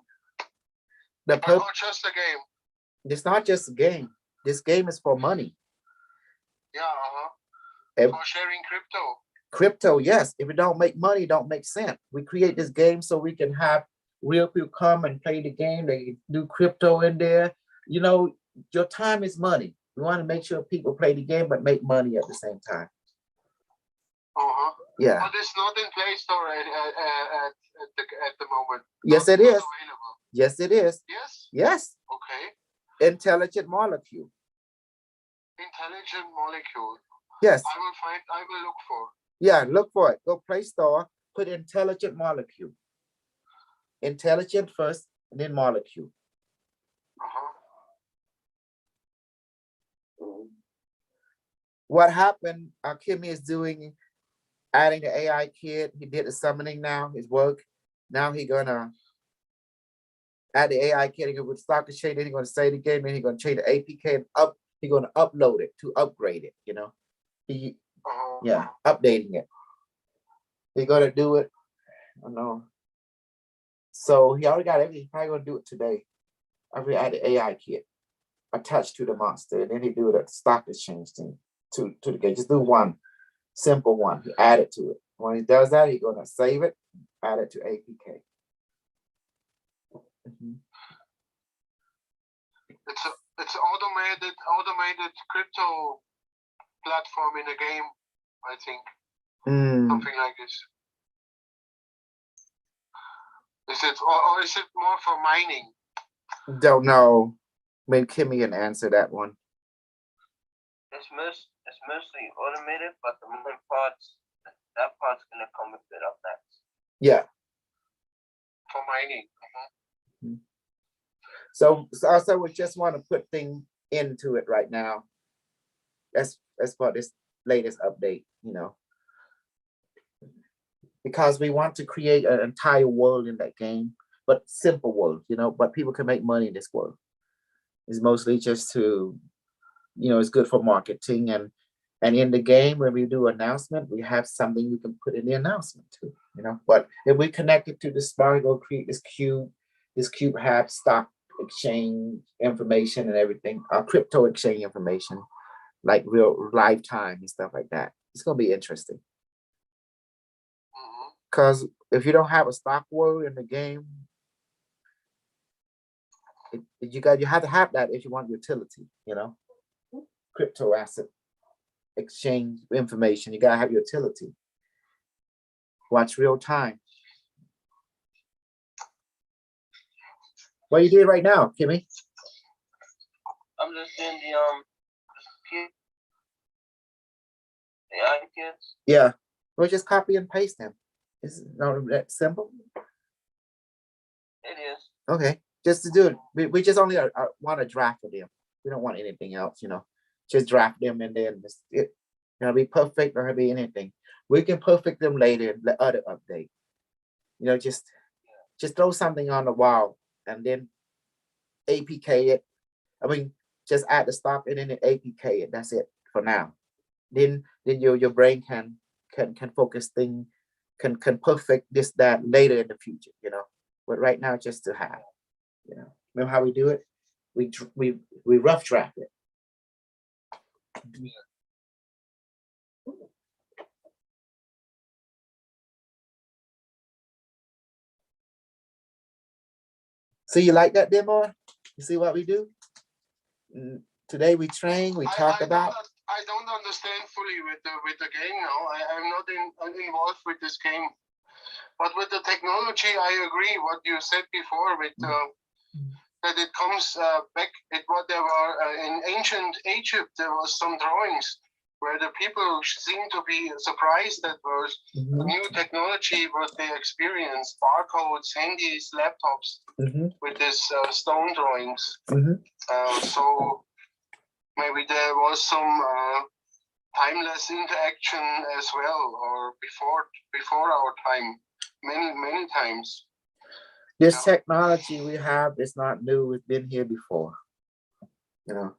Or just a game? It's not just a game. This game is for money. Yeah, for sharing crypto. Crypto, yes. If it don't make money, it don't make sense. We create this game so we can have real people come and play the game. They do crypto in there. Your time is money. We want to make sure people play the game but make money at the same time. Yeah. But it's not in Play Store at the moment. Yes, it is. Available. Yes, it is. Yes. Yes. Okay. Intelligent Molecule. Intelligent Molecule. Yes. I will look for. Yeah, look for it. Go Play Store, put Intelligent Molecule. Intelligent first, and then molecule. What happened, Kimmy is adding the AI kit. He did the summoning now, his work. Now he's gonna add the AI kit, he's gonna stock exchange, then he's gonna save the game, and he's gonna change the APK and he's gonna upload it to upgrade it, updating it. He's gonna do it. I know. So he already got everything. He's probably gonna do it today. I will add the AI kit attached to the monster, and then he do the stock exchange thing to the game. Just do one simple one. He add it to it. When he does that, he's gonna save it, add it to APK. It's automated crypto platform in a game, I think. Something like this. Is it or is it more for mining? Don't know. Maybe Kimmy can answer that one. It's mostly automated, but the main parts, that part's gonna come with it up next. Yeah. For mining. So also we just want to put things into it right now. That's for this latest update, because we want to create an entire world in that game, but simple world, but people can make money in this world. It's mostly just to, it's good for marketing, and in the game when we do announcement, we have something we can put in the announcement too, but if we connect it to the Spargo, create this cube have stock exchange information and everything, crypto exchange information, like real lifetime and stuff like that. It's gonna be interesting. Because if you don't have a stock world in the game, you have to have that if you want utility, you know, crypto asset exchange information. You gotta have utility. Watch real time. What you doing right now, Kimmy? I'm just doing the AI kids. Yeah. Well, just copy and paste them. It's not that simple. It is. Okay, just to do it. We just only want a draft of them. We don't want anything else, you know. Just draft them and then it. It'll be perfect or it'll be anything. We can perfect them later and let other update. You know, just throw something on the wall and then APK it. I mean, just add the stock and then APK it. That's it for now. Then your brain can focus thing, can perfect this, that later in the future, you know. But right now, just to have, you know. Remember how we do it? We rough draft it. So you like that demo? You see what we do? Today we train, we talk about. I don't understand fully with the game now. I'm not involved with this game. But with the technology, I agree what you said before with that it comes back at what there were in ancient Egypt. There was some drawings where the people seem to be surprised that was new technology, what they experienced, barcodes, handies, laptops with this stone drawings. So maybe there was some timeless interaction as well, or before our time, many times. This technology we have is not new. It's been here before. You know,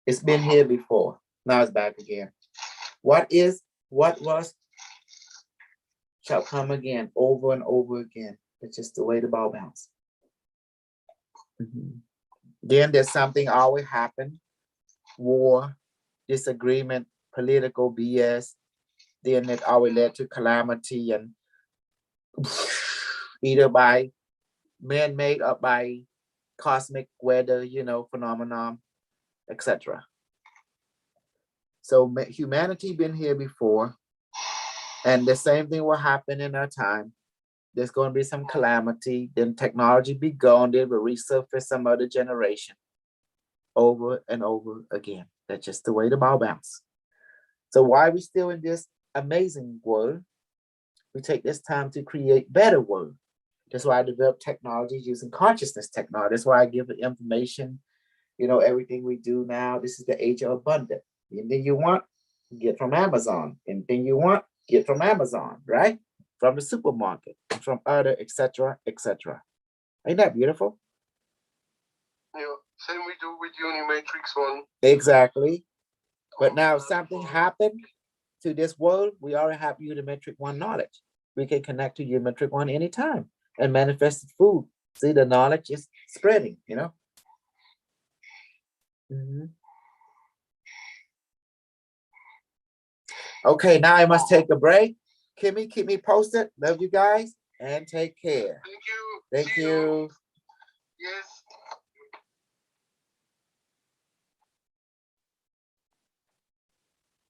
it's been here before. Now it's back again. What was, shall come again, over and over again. It's just the way the ball bounces. Then there's something always happen. War, disagreement, political BS. Then it always led to calamity and either by man-made or by cosmic weather, you know, phenomenon, etc. So humanity been here before, and the same thing will happen in our time. There's going to be some calamity, then technology be gone, then will resurface some other generation over and over again. That's just the way the ball bounces. So why are we still in this amazing world? We take this time to create better world. That's why I develop technologies using consciousness technology. That's why I give the information, you know, everything we do now. This is the age of abundance. Anything you want, get from Amazon. Anything you want, get from Amazon, right? From the supermarket, from other, etc., etc. Ain't that beautiful? Yeah, same we do with Unimatrix 1. Exactly. But now something happened to this world, we already have Unimetric 1 knowledge. We can connect to Unimetric 1 anytime and manifest food. See, the knowledge is spreading, you know? Okay, now I must take a break. Kimmy, keep me posted. Love you guys and take care. Thank you. Thank you. Yes.